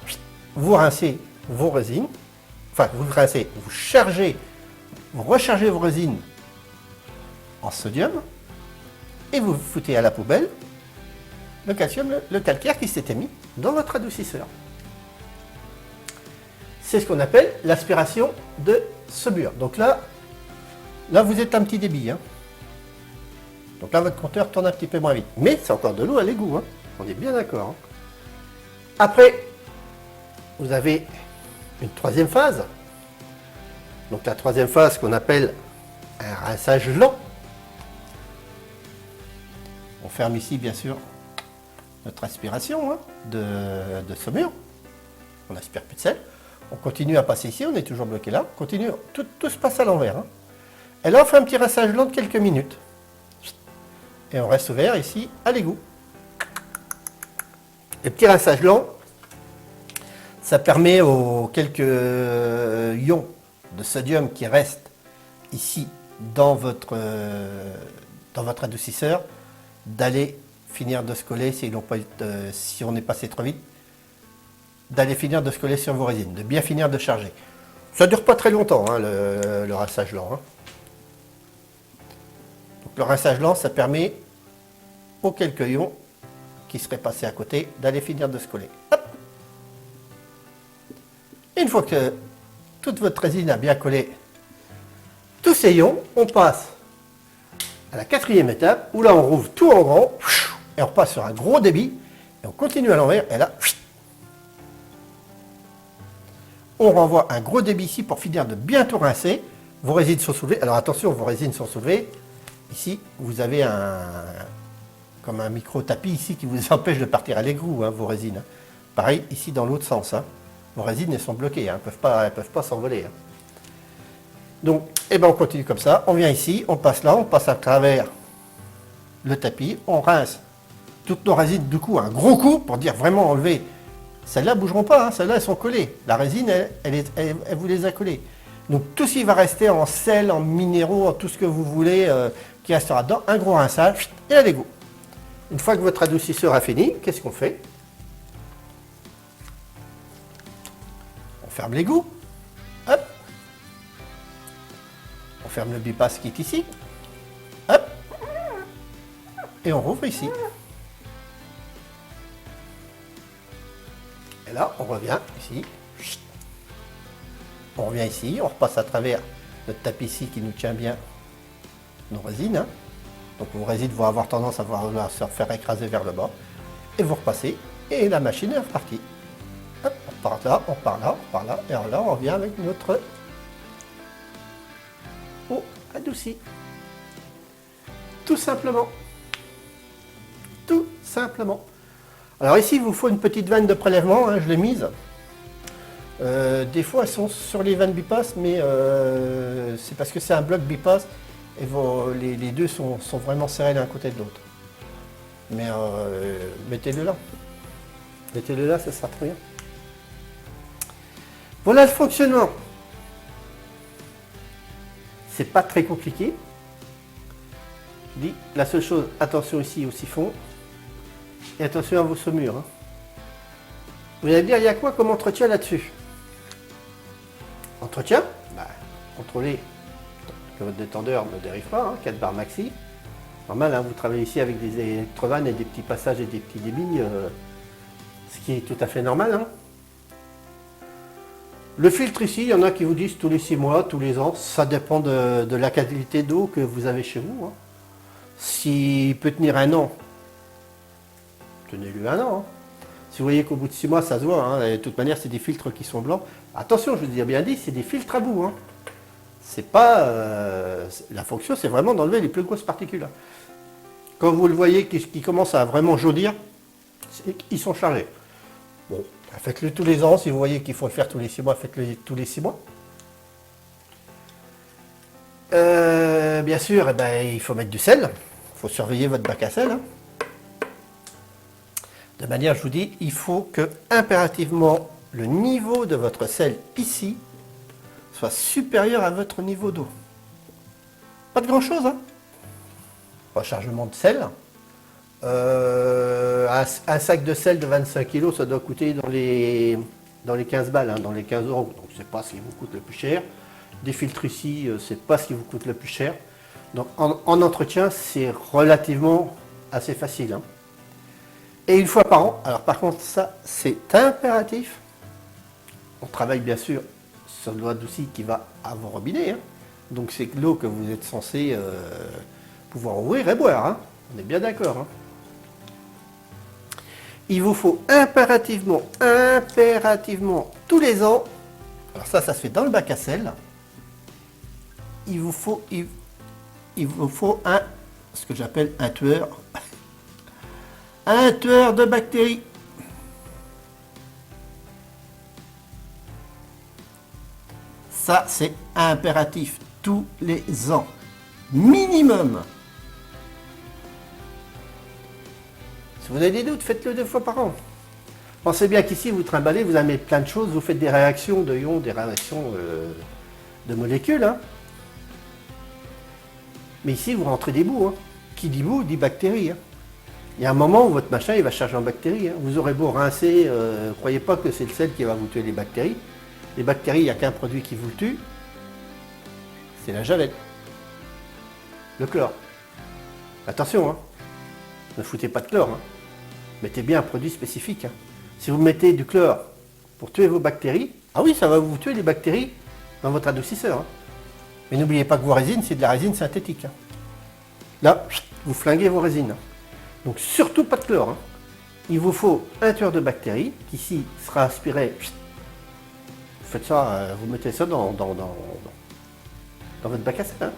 vous rincez vos résines, enfin vous rincez, vous rechargez vos résines en sodium et vous foutez à la poubelle le calcium, le calcaire qui s'était mis dans votre adoucisseur. C'est ce qu'on appelle l'aspiration de saumure. Donc là, vous êtes un petit débit, hein. Donc là, votre compteur tourne un petit peu moins vite. Mais c'est encore de l'eau à l'égout, hein. On est bien d'accord, hein. Après, vous avez une troisième phase. Donc la troisième phase qu'on appelle un rinçage lent. On ferme ici, bien sûr, notre aspiration, hein, de saumure. On n'aspire plus de sel. On continue à passer ici, on est toujours bloqué là. On continue, tout se passe à l'envers, hein. Et là, on fait un petit rinçage lent de quelques minutes. Et on reste ouvert ici à l'égout. Le petit rinçage lent, ça permet aux quelques ions de sodium qui restent ici dans votre adoucisseur d'aller finir de se coller, si on est passé trop vite, d'aller finir de se coller sur vos résines, de bien finir de charger. Ça ne dure pas très longtemps, hein, le rinçage lent, hein. Donc, le rinçage lent, ça permet aux quelques ions qui seraient passés à côté d'aller finir de se coller. Hop. Une fois que toute votre résine a bien collé tous ces ions, on passe à la quatrième étape où là on rouvre tout en grand et on repasse sur un gros débit et on continue à l'envers et là on renvoie un gros débit ici pour finir de bien tout rincer. Vos résines sont soulevées. Alors attention, vos résines sont soulevées. Ici, vous avez comme un micro-tapis ici qui vous empêche de partir à l'égout, hein, vos résines. Pareil ici dans l'autre sens. Hein. Vos résines elles sont bloquées, hein. Elles peuvent pas s'envoler. Hein. Donc, eh ben, on continue comme ça. On vient ici, on passe là, on passe à travers le tapis, on rince toutes nos résines du coup, un gros coup pour dire vraiment enlever. Celles-là ne bougeront pas, hein. Celles-là elles sont collées. La résine, elle vous les a collées. Donc tout ce qui va rester en sel, en minéraux, en tout ce que vous voulez qui restera dedans, un gros rinçage et à l'égout. Une fois que votre adoucisseur a fini, qu'est-ce qu'on fait? On ferme l'égout. Hop. On ferme le bypass qui est ici. Hop. Et on rouvre ici. Et là, on revient ici. On revient ici, on repasse à travers notre tapisserie qui nous tient bien nos résines. Hein. Donc vos résines vont avoir tendance à se faire écraser vers le bas. Et vous repassez, et la machine est repartie. Hop, on part là, on part là, on part là, et alors là, on revient avec notre eau adoucie. Tout simplement. Tout simplement. Alors ici, il vous faut une petite vanne de prélèvement, hein, je l'ai mise. Des fois, elles sont sur les vannes bypass, mais c'est parce que c'est un bloc bypass et les deux sont vraiment serrés l'un côté de l'autre. Mais mettez-le là. Mettez-le là, ça sera très bien. Voilà le fonctionnement. C'est pas très compliqué. Je dis, la seule chose, attention ici au siphon. Et attention à vos saumures. Hein. Vous allez me dire, il y a quoi comme entretien là-dessus? Entretien, bah, contrôlez que votre détendeur ne dérive pas, hein, 4 barres maxi. Normal, hein, vous travaillez ici avec des électrovannes et des petits passages et des petits débits, ce qui est tout à fait normal. Hein. Le filtre ici, il y en a qui vous disent tous les 6 mois, tous les ans, ça dépend de la qualité d'eau que vous avez chez vous. Hein. S'il peut tenir un an, tenez-le un an. Hein. Si vous voyez qu'au bout de 6 mois, ça se voit, hein, de toute manière, c'est des filtres qui sont blancs. Attention, je vous ai bien dit, c'est des filtres à bout. Hein. C'est pas... la fonction, c'est vraiment d'enlever les plus grosses particules. Quand vous le voyez qui commence à vraiment jaunir, ils sont chargés. Bon, faites-le tous les ans. Si vous voyez qu'il faut le faire tous les 6 mois, faites-le tous les 6 mois. Bien sûr, eh ben, il faut mettre du sel. Il faut surveiller votre bac à sel. Hein. De manière, je vous dis, il faut que impérativement le niveau de votre sel ici soit supérieur à votre niveau d'eau. Pas de grand chose, hein. Rechargement de sel. Un sac de sel de 25 kg, ça doit coûter dans les 15 balles, hein, dans les 15 euros. Donc c'est pas ce qui vous coûte le plus cher. Des filtres ici, c'est pas ce qui vous coûte le plus cher. Donc en entretien, c'est relativement assez facile. Hein. Et une fois par an, alors par contre ça c'est impératif, on travaille bien sûr sur l'eau adoucie qui va à vos robinets, hein. Donc c'est l'eau que vous êtes censé pouvoir ouvrir et boire, hein. On est bien d'accord. Hein. Il vous faut impérativement, tous les ans, alors ça se fait dans le bac à sel, il vous faut ce que j'appelle un tueur. Un tueur de bactéries. Ça, c'est impératif. Tous les ans. Minimum. Si vous avez des doutes, faites-le 2 fois par an. Pensez bien qu'ici, vous trimballez, vous amenez plein de choses, vous faites des réactions de ions, des réactions de molécules. Hein. Mais ici, vous rentrez des bouts. Hein. Qui dit bout, dit bactéries. Hein. Il y a un moment où votre machin il va charger en bactéries. Hein. Vous aurez beau rincer, ne croyez pas que c'est le sel qui va vous tuer les bactéries. Les bactéries, il n'y a qu'un produit qui vous le tue, c'est la javel. Le chlore. Attention, hein. Ne foutez pas de chlore. Hein. Mettez bien un produit spécifique. Hein. Si vous mettez du chlore pour tuer vos bactéries, ah oui, ça va vous tuer les bactéries dans votre adoucisseur. Hein. Mais n'oubliez pas que vos résines, c'est de la résine synthétique. Hein. Là, vous flinguez vos résines. Hein. Donc surtout pas de chlore. Hein. Il vous faut un tueur de bactéries qui ici sera aspiré. Vous faites ça, vous mettez ça dans votre bac à sel. Hein.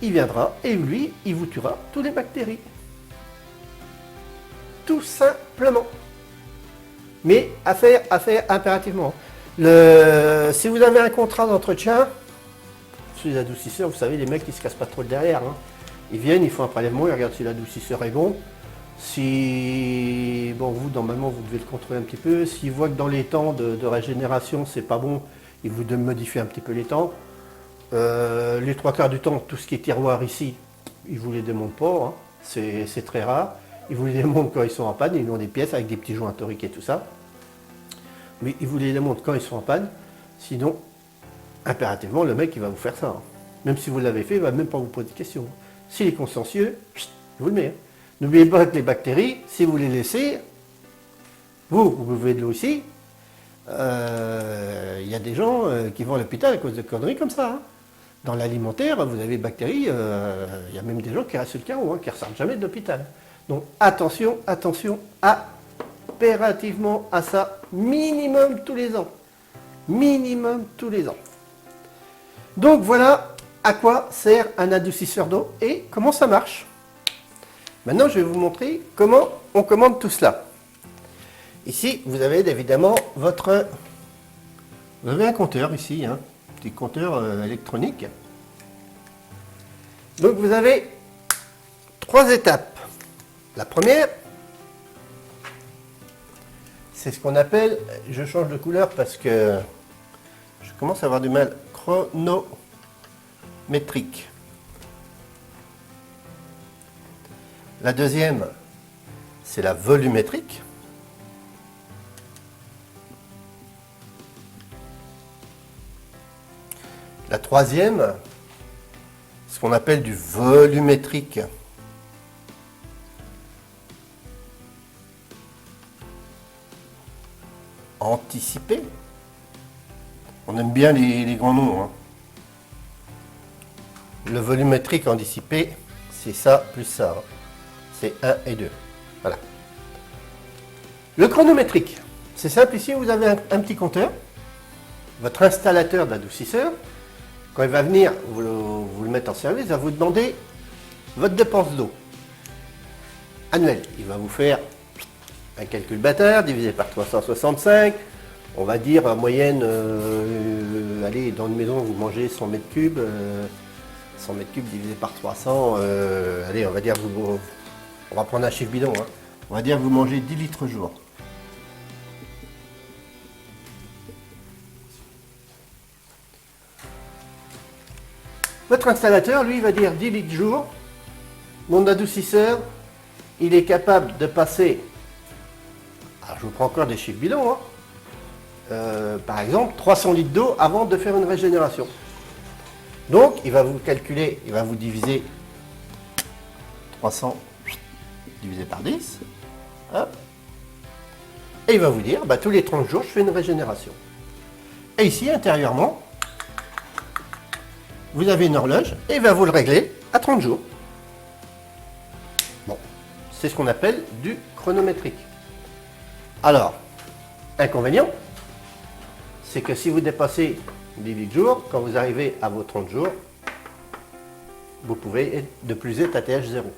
Il viendra et lui, il vous tuera toutes les bactéries. Tout simplement. Mais à faire impérativement. Si vous avez un contrat d'entretien, sur les adoucisseurs, vous savez, les mecs, ils se cassent pas trop le derrière. Hein. Ils viennent, ils font un prélèvement, ils regardent si l'adoucisseur est bon. Si, bon, vous, normalement, vous devez le contrôler un petit peu. S'ils voient que dans les temps de régénération, c'est pas bon, ils vous modifient un petit peu les temps. Les trois quarts du temps, tout ce qui est tiroir ici, ils vous les démontent pas. Hein. C'est très rare. Ils vous les démontent quand ils sont en panne. Ils ont des pièces avec des petits joints toriques et tout ça. Mais ils vous les démontent quand ils sont en panne. Sinon, impérativement, le mec, il va vous faire ça. Hein. Même si vous l'avez fait, il ne va même pas vous poser de questions. S'il est consciencieux, il vous le met. Hein. N'oubliez pas que les bactéries, si vous les laissez, vous buvez de l'eau ici, il y a des gens qui vont à l'hôpital à cause de conneries comme ça. Hein. Dans l'alimentaire, vous avez des bactéries, il y a même des gens qui restent sur le carreau, hein, qui ne ressortent jamais de l'hôpital. Donc attention, attention, impérativement à ça, minimum tous les ans. Minimum tous les ans. Donc voilà à quoi sert un adoucisseur d'eau et comment ça marche. Maintenant, je vais vous montrer comment on commande tout cela. Ici, vous avez évidemment votre... Vous avez un compteur ici, hein, petit compteur électronique. Donc vous avez 3 étapes. La première, c'est ce qu'on appelle, je change de couleur parce que je commence à avoir du mal, chronométrique. La deuxième, c'est la volumétrique. La troisième, ce qu'on appelle du volumétrique. Anticipé. On aime bien les grands noms. Hein. Le volumétrique anticipé, c'est ça plus ça. Hein. C'est 1 et 2. Voilà. Le chronométrique, c'est simple ici, vous avez un petit compteur. Votre installateur d'adoucisseur, quand il va venir vous le mettre en service, il va vous demander votre dépense d'eau annuelle. Il va vous faire un calcul bâtard divisé par 365. On va dire en moyenne, allez, dans une maison, vous mangez 100 mètres cubes. 100 mètres cubes divisé par 300, allez, on va dire, on va prendre un chiffre bidon. Hein. On va dire que vous mangez 10 litres jour. Votre installateur, lui, va dire 10 litres jour. Mon adoucisseur, il est capable de passer, alors je vous prends encore des chiffres bidons, hein. Par exemple 300 litres d'eau avant de faire une régénération. Donc il va vous calculer, il va vous diviser 300 divisé par 10. Hop. Et il va vous dire, bah, tous les 30 jours, je fais une régénération. Et ici, intérieurement, vous avez une horloge et il va vous le régler à 30 jours. Bon, c'est ce qu'on appelle du chronométrique. Alors, inconvénient, c'est que si vous dépassez 10 litres jours, quand vous arrivez à vos 30 jours, vous pouvez de plus être à TH 0.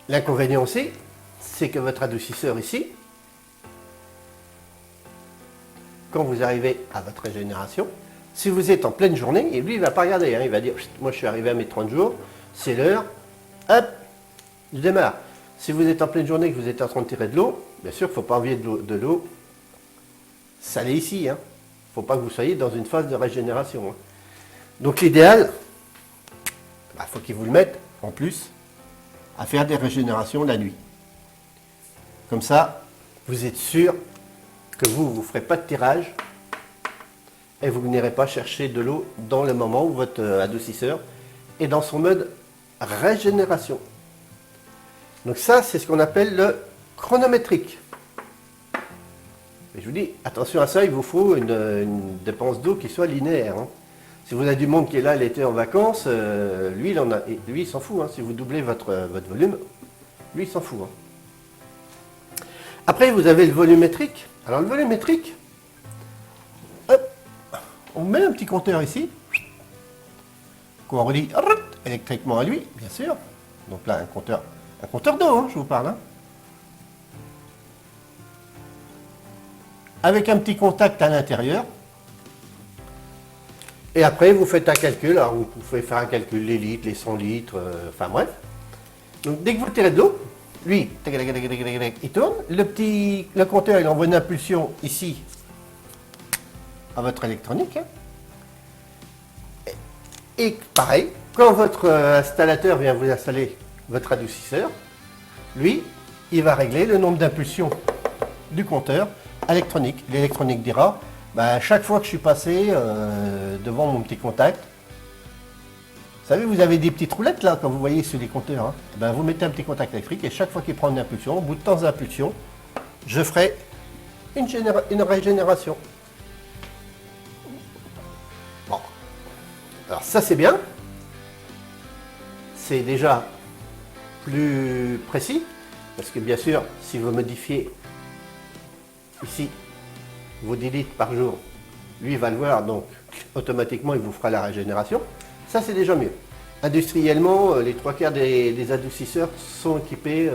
L'inconvénient aussi, c'est que votre adoucisseur ici, quand vous arrivez à votre régénération, si vous êtes en pleine journée, et lui il ne va pas regarder, hein, il va dire, moi je suis arrivé à mes 30 jours, c'est l'heure, hop, je démarre. Si vous êtes en pleine journée et que vous êtes en train de tirer de l'eau, bien sûr, il ne faut pas envoyer de l'eau salée ici. Il ne faut pas que vous soyez dans une phase de régénération. Hein. Donc l'idéal, bah, faut qu'il vous le mette en plus à faire des régénérations la nuit. Comme ça, vous êtes sûr que vous ne ferez pas de tirage et vous n'irez pas chercher de l'eau dans le moment où votre adoucisseur est dans son mode régénération. Donc ça, c'est ce qu'on appelle le chronométrique. Et je vous dis, attention à ça, il vous faut une dépense d'eau qui soit linéaire. Hein. Si vous avez du monde qui est là l'été en vacances, lui, il s'en fout. Hein. Si vous doublez votre volume, lui, il s'en fout. Hein. Après, vous avez le volumétrique. Alors, le volumétrique, hop, on met un petit compteur ici, qu'on relie électriquement à lui, bien sûr. Donc là, un compteur d'eau, hein, je vous parle. Hein. avec un petit contact à l'intérieur. Et après, vous faites un calcul. Alors, vous pouvez faire un calcul, les litres, les 100 litres, enfin bref. Donc, dès que vous tirez de l'eau, lui, il tourne. Le compteur, il envoie une impulsion ici à votre électronique. Et pareil, quand votre installateur vient vous installer votre adoucisseur, lui, il va régler le nombre d'impulsions du compteur à l'électronique. L'électronique dira, bah, chaque fois que je suis passé devant mon petit contact, vous savez, vous avez des petites roulettes là, quand vous voyez sur les compteurs, hein, ben, vous mettez un petit contact électrique et chaque fois qu'il prend une impulsion, au bout de temps d'impulsion, je ferai une régénération. Bon. Alors ça c'est bien. C'est déjà plus précis, parce que bien sûr, si vous modifiez ici vos 10 litres par jour, lui va le voir, donc automatiquement il vous fera la régénération. Ça c'est déjà mieux. Industriellement, les 3/4 des adoucisseurs sont équipés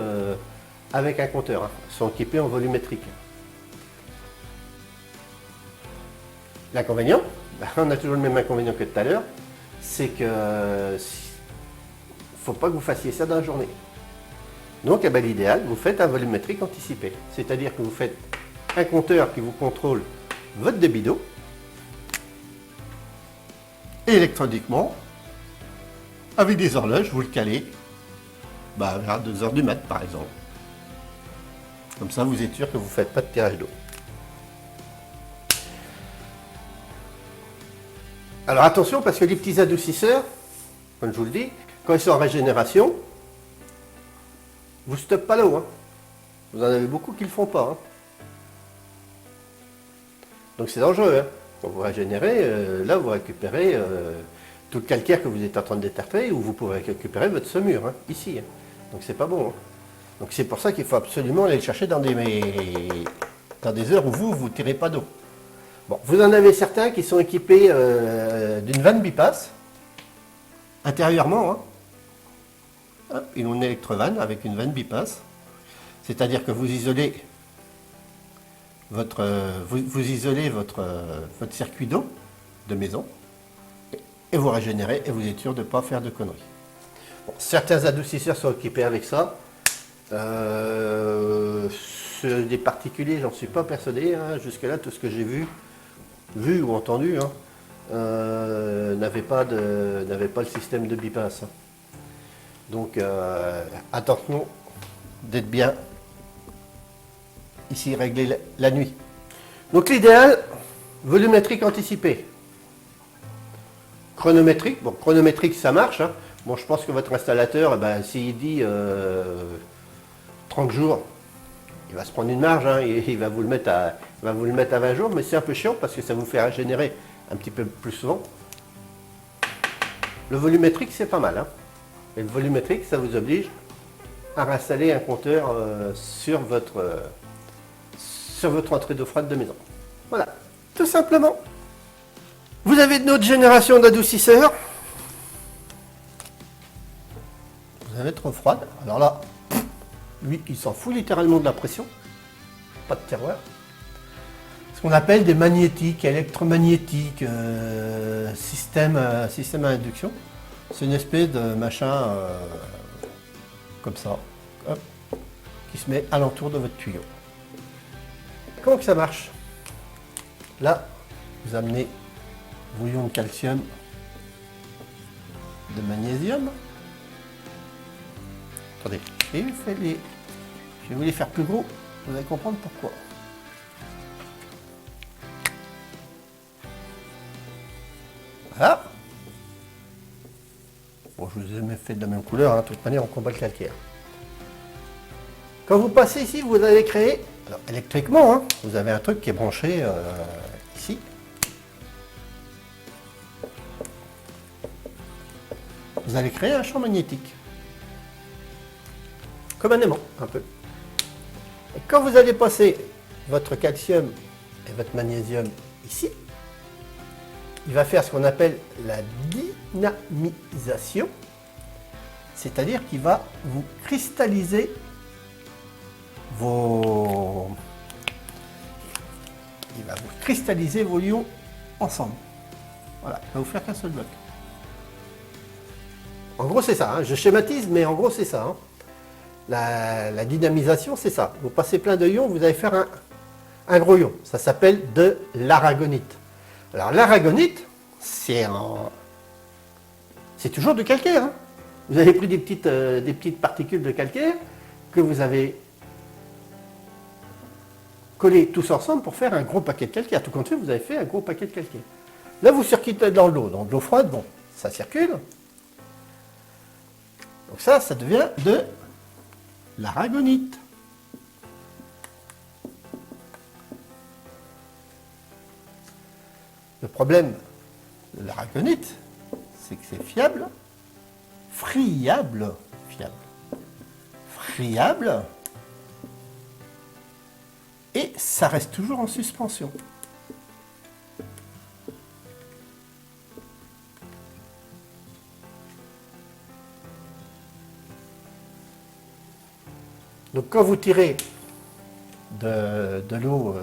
avec un compteur, hein, sont équipés en volumétrique. L'inconvénient, ben, on a toujours le même inconvénient que tout à l'heure, c'est que faut pas que vous fassiez ça dans la journée. Donc eh ben, l'idéal, vous faites un volumétrique anticipé. C'est-à-dire que vous faites un compteur qui vous contrôle votre débit d'eau. Et électroniquement, avec des horloges, vous le calez vers 2 heures du mat par exemple. Comme ça, vous êtes sûr que vous ne faites pas de tirage d'eau. Alors attention, parce que les petits adoucisseurs, comme je vous le dis, quand ils sont en régénération, vous ne stoppez pas l'eau. Hein. Vous en avez beaucoup qui ne le font pas. Hein. Donc c'est dangereux. Hein. Quand vous régénérez, là vous récupérez tout le calcaire que vous êtes en train de détartrer, ou vous pourrez récupérer votre saumure, hein, ici. Hein. Donc c'est pas bon. Hein. Donc c'est pour ça qu'il faut absolument aller le chercher dans des heures où vous ne tirez pas d'eau. Bon, vous en avez certains qui sont équipés d'une vanne bipasse, intérieurement. Hein. Hop, ils ont une électrovanne avec une vanne bipasse. C'est-à-dire que vous isolez votre circuit d'eau de maison et vous régénérez et vous êtes sûr de ne pas faire de conneries. Bon, certains adoucisseurs sont équipés avec ça. Des particuliers, j'en suis pas persuadé. Hein. Jusque-là, tout ce que j'ai vu ou entendu, hein, n'avait pas le système de bypass. Hein. Donc, attention d'être bien ici réglé la nuit. Donc, l'idéal, volumétrique anticipé. Chronométrique, bon, chronométrique ça marche. Hein. Bon, je pense que votre installateur, s'il dit 30 jours, il va se prendre une marge, hein, et il va vous le mettre à 20 jours, mais c'est un peu chiant parce que ça vous fait régénérer un petit peu plus souvent. Le volumétrique, c'est pas mal. Hein. Et le volumétrique, ça vous oblige à réinstaller un compteur sur votre entrée d'eau froide de maison. Voilà, tout simplement. Vous avez une autre génération d'adoucisseurs. Vous avez trop froide. Alors là, lui, il s'en fout littéralement de la pression. Pas de terroir. Ce qu'on appelle des magnétiques, électromagnétiques, système à induction. C'est une espèce de machin comme ça, hop, qui se met alentour de votre tuyau. Comment que ça marche? Là, vous amenez vos ions de calcium, de magnésium. Attendez, je vais vous les faire plus gros, vous allez comprendre pourquoi. Voilà. Bon, je vous ai fait de la même couleur, hein. De toute manière on combat le calcaire. Quand vous passez ici, vous allez créer, alors électriquement, hein, vous avez un truc qui est branché ici. Vous allez créer un champ magnétique. Comme un aimant, un peu. Et quand vous allez passer votre calcium et votre magnésium ici, il va faire ce qu'on appelle la dynamisation, c'est-à-dire qu'il va vous cristalliser vos il va vous cristalliser vos ions ensemble. Voilà, il va vous faire qu'un seul bloc. En gros, c'est ça, hein. Je schématise, mais en gros, c'est ça. Hein. La dynamisation, c'est ça. Vous passez plein de ions, vous allez faire un gros ion. Ça s'appelle de l'aragonite. Alors, l'aragonite, c'est toujours du calcaire. Hein. Vous avez pris des petites particules de calcaire que vous avez collées tous ensemble pour faire un gros paquet de calcaire. Tout compte fait, vous avez fait un gros paquet de calcaire. Là, vous circulez dans l'eau. Donc, de l'eau froide, bon, ça circule. Donc ça devient de l'aragonite. Le problème de l'aragonite, c'est que c'est friable, et ça reste toujours en suspension. Donc quand vous tirez de l'eau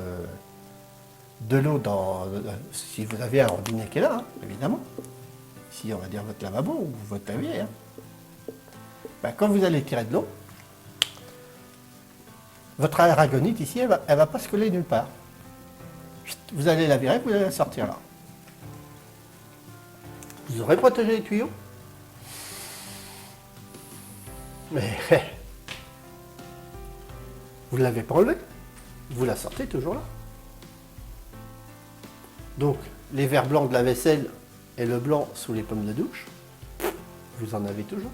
si vous avez un robinet qui est là, hein, évidemment, ici on va dire votre lavabo ou votre pavier, hein, ben, quand vous allez tirer de l'eau, votre aragonite ici, elle va pas se coller nulle part. Vous allez la virer, vous allez la sortir là. Vous aurez protégé les tuyaux, mais vous ne l'avez pas enlevé, vous la sortez toujours là. Donc, les verres blancs de la vaisselle et le blanc sous les pommes de douche, vous en avez toujours.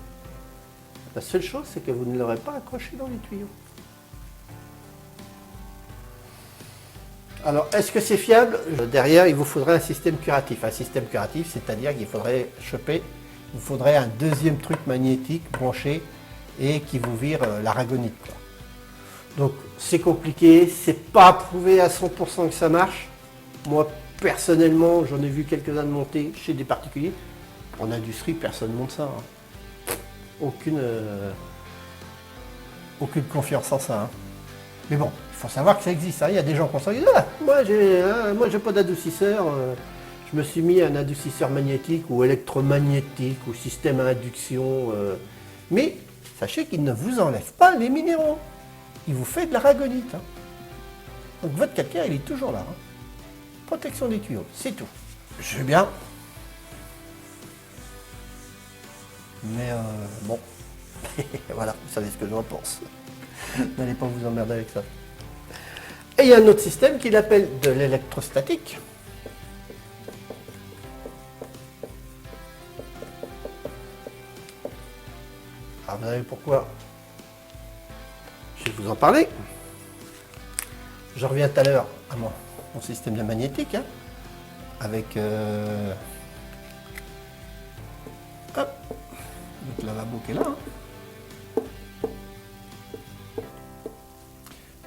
La seule chose, c'est que vous ne l'aurez pas accroché dans les tuyaux. Alors, est-ce que c'est fiable? Derrière, il vous faudrait un système curatif. Un système curatif, c'est-à-dire qu'il faudrait il faudrait un deuxième truc magnétique branché et qui vous vire l'aragonite. Donc, c'est compliqué, c'est pas prouvé à 100% que ça marche. Moi, personnellement, j'en ai vu quelques-uns de monter chez des particuliers. En industrie, personne ne monte ça. Hein. Aucune confiance en ça. Hein. Mais bon, il faut savoir que ça existe. Hein. Il y a des gens qui se disent « Ah, moi, j'ai pas d'adoucisseur. Je me suis mis un adoucisseur magnétique ou électromagnétique ou système à induction. Mais sachez qu'il ne vous enlève pas les minéraux. Il vous fait de l'aragonite. Hein. Donc votre calcaire, il est toujours là. Hein. Protection des tuyaux, c'est tout. Je vais bien. Mais bon, voilà, vous savez ce que j'en pense. N'allez pas vous emmerder avec ça. Et il y a un autre système qu'il appelle de l'électrostatique. Alors vous savez pourquoi je vais vous en parler. Je reviens tout à l'heure à mon système de magnétique, hein, avec le lavabo qui est là. Hein.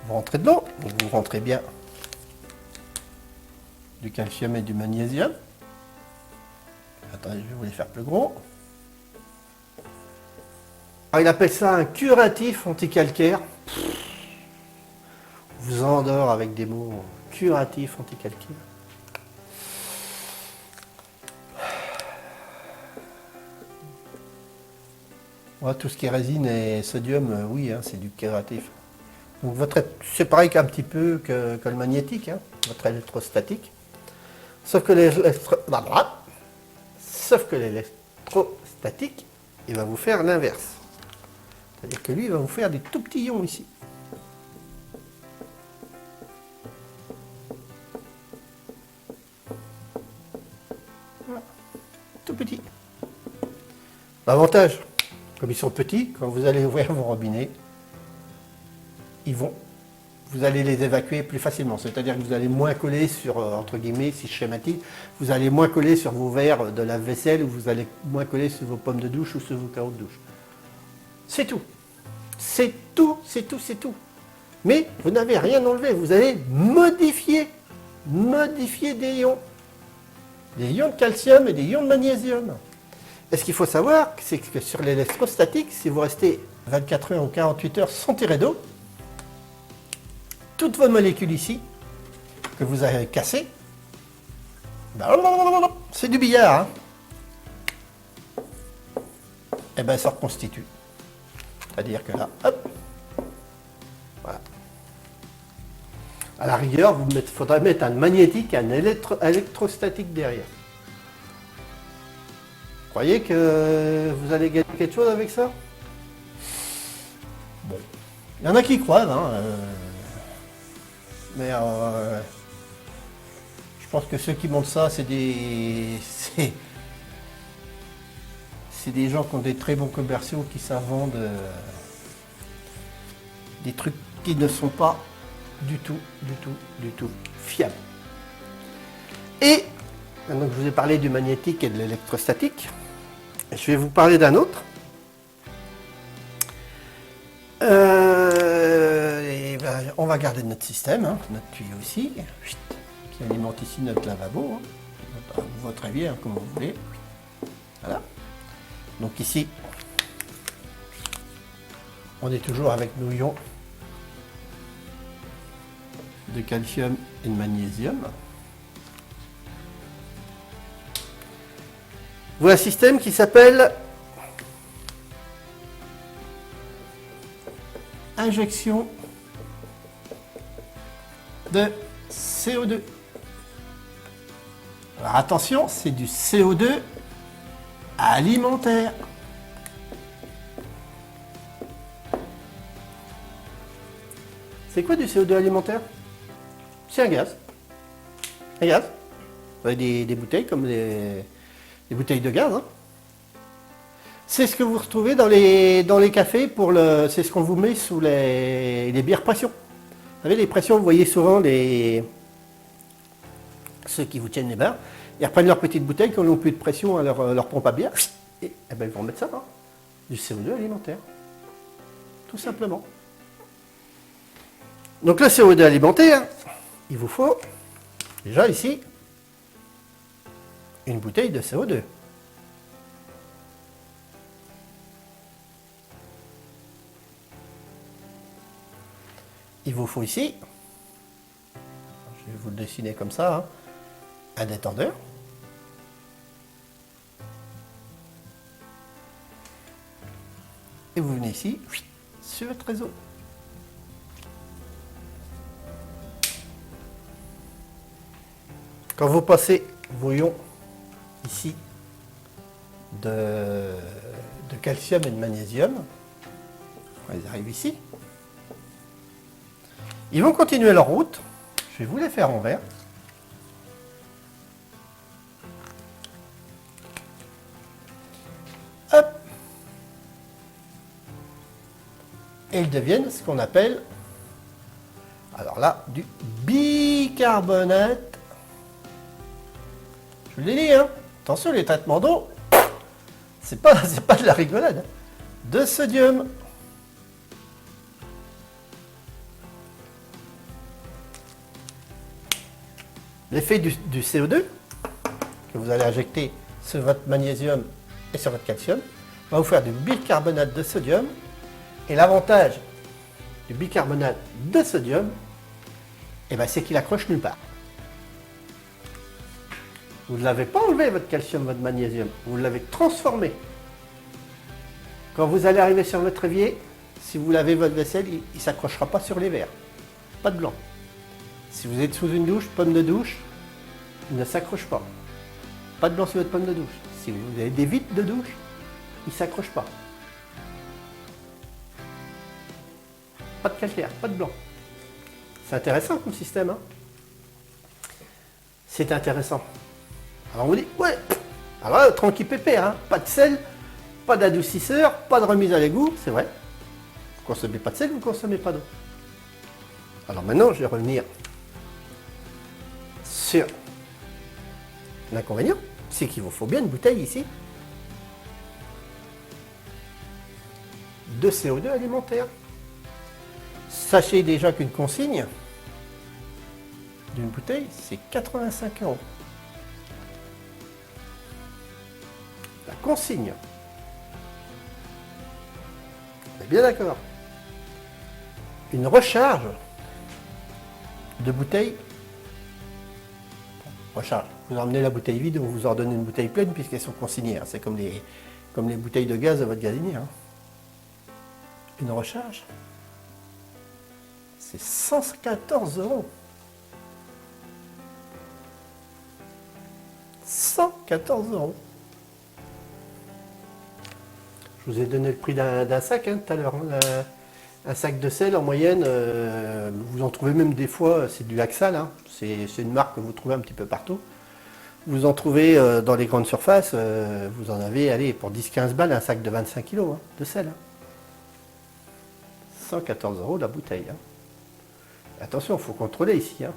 Vous rentrez dedans, vous rentrez bien du calcium et du magnésium. Attendez, je vais vous les faire plus gros. Alors, il appelle ça un curatif anticalcaire. Vous endort avec des mots curatif anticalcaire. Ouais, tout ce qui est résine et sodium, oui, hein, c'est du curatif. Donc c'est pareil qu'un petit peu que le magnétique, hein, votre électrostatique. Sauf que l'électrostatique, il va vous faire l'inverse. C'est-à-dire que lui, il va vous faire des tout petits ions ici. Voilà. Tout petits. L'avantage, comme ils sont petits, quand vous allez ouvrir vos robinets, vous allez les évacuer plus facilement. C'est-à-dire que vous allez moins coller sur, entre guillemets, si je schématise, vous allez moins coller sur vos verres de lave-vaisselle ou vous allez moins coller sur vos pommes de douche ou sur vos carreaux de douche. C'est tout. C'est tout, c'est tout, c'est tout. Mais vous n'avez rien enlevé. Vous allez modifier des ions. Des ions de calcium et des ions de magnésium. Et ce qu'il faut savoir, c'est que sur l'électrostatique, si vous restez 24 heures ou 48 heures sans tirer d'eau, toutes vos molécules ici, que vous avez cassé, c'est du billard. Hein. Et ben ça reconstitue. C'est-à-dire que là, hop, voilà. À la rigueur, il faudrait mettre un magnétique et un électrostatique derrière. Vous croyez que vous allez gagner quelque chose avec ça? Bon. Il y en a qui croient, hein, mais je pense que ceux qui montent ça, c'est des gens qui ont des très bons commerciaux qui savent vendre des trucs qui ne sont pas du tout fiables. Et maintenant que je vous ai parlé du magnétique et de l'électrostatique, je vais vous parler d'un autre. On va garder notre système, hein, notre tuyau ici, qui alimente ici notre lavabo, hein, votre évier, hein, comme vous voulez. Voilà. Donc ici, on est toujours avec nos ions de calcium et de magnésium. Voilà un système qui s'appelle injection de CO2. Alors attention, c'est du CO2 alimentaire. C'est quoi du CO2 alimentaire? C'est un gaz. Un gaz. Vous avez des bouteilles comme des bouteilles de gaz. Hein. C'est ce que vous retrouvez dans les cafés c'est ce qu'on vous met sous les bières pression. Vous savez, les pressions, vous voyez souvent ceux qui vous tiennent les bars, ils reprennent leur petite bouteille quand ils n'ont plus de pression à leur pompe à bière, et ben, ils vont mettre ça, hein, du CO2 alimentaire. Tout simplement. Donc le CO2 alimentaire, il vous faut déjà ici une bouteille de CO2. Il vous faut ici, je vais vous le dessiner comme ça, hein, un détendeur. Et vous venez ici, sur votre réseau. Quand vous passez vos ions ici de calcium et de magnésium, ils arrivent ici. Ils vont continuer leur route. Je vais vous les faire en vert. Hop. Et ils deviennent ce qu'on appelle, alors là, du bicarbonate. Je vous l'ai dit, hein. Attention, les traitements d'eau, c'est pas de la rigolade. De sodium. L'effet du CO2 que vous allez injecter sur votre magnésium et sur votre calcium va vous faire du bicarbonate de sodium. Et l'avantage du bicarbonate de sodium, eh ben, c'est qu'il accroche nulle part. Vous ne l'avez pas enlevé, votre calcium, votre magnésium. Vous l'avez transformé. Quand vous allez arriver sur votre évier, si vous lavez votre vaisselle, il ne s'accrochera pas sur les verres. Pas de blanc. Si vous êtes sous une douche, pomme de douche, il ne s'accroche pas. Pas de blanc sur votre pomme de douche. Si vous avez des vitres de douche, il ne s'accroche pas. Pas de calcaire, pas de blanc. C'est intéressant comme système. Hein, c'est intéressant. Alors on vous dit, ouais, alors là, tranquille pépère, hein, pas de sel, pas d'adoucisseur, pas de remise à l'égout, c'est vrai. Vous ne consommez pas de sel, vous ne consommez pas d'eau. Alors maintenant, je vais revenir sur l'inconvénient, c'est qu'il vous faut bien une bouteille ici de CO2 alimentaire. Sachez déjà qu'une consigne d'une bouteille, c'est 85 €. La consigne. Vous êtes bien d'accord? Une recharge de bouteille, recharge. Vous emmenez la bouteille vide, on vous en donne une bouteille pleine puisqu'elles sont consignées. Hein. C'est comme les bouteilles de gaz à votre gazinier. Hein. Une recharge, c'est 114 €. 114 €. Je vous ai donné le prix d'un sac hein, tout à l'heure. Hein. Un sac de sel en moyenne, vous en trouvez même des fois, c'est du Axal. Hein. C'est une marque que vous trouvez un petit peu partout. Vous en trouvez dans les grandes surfaces, vous en avez, allez, pour 10-15 balles, un sac de 25 kg hein, de sel. Hein. 114 € la bouteille. Hein. Attention, il faut contrôler ici. Hein.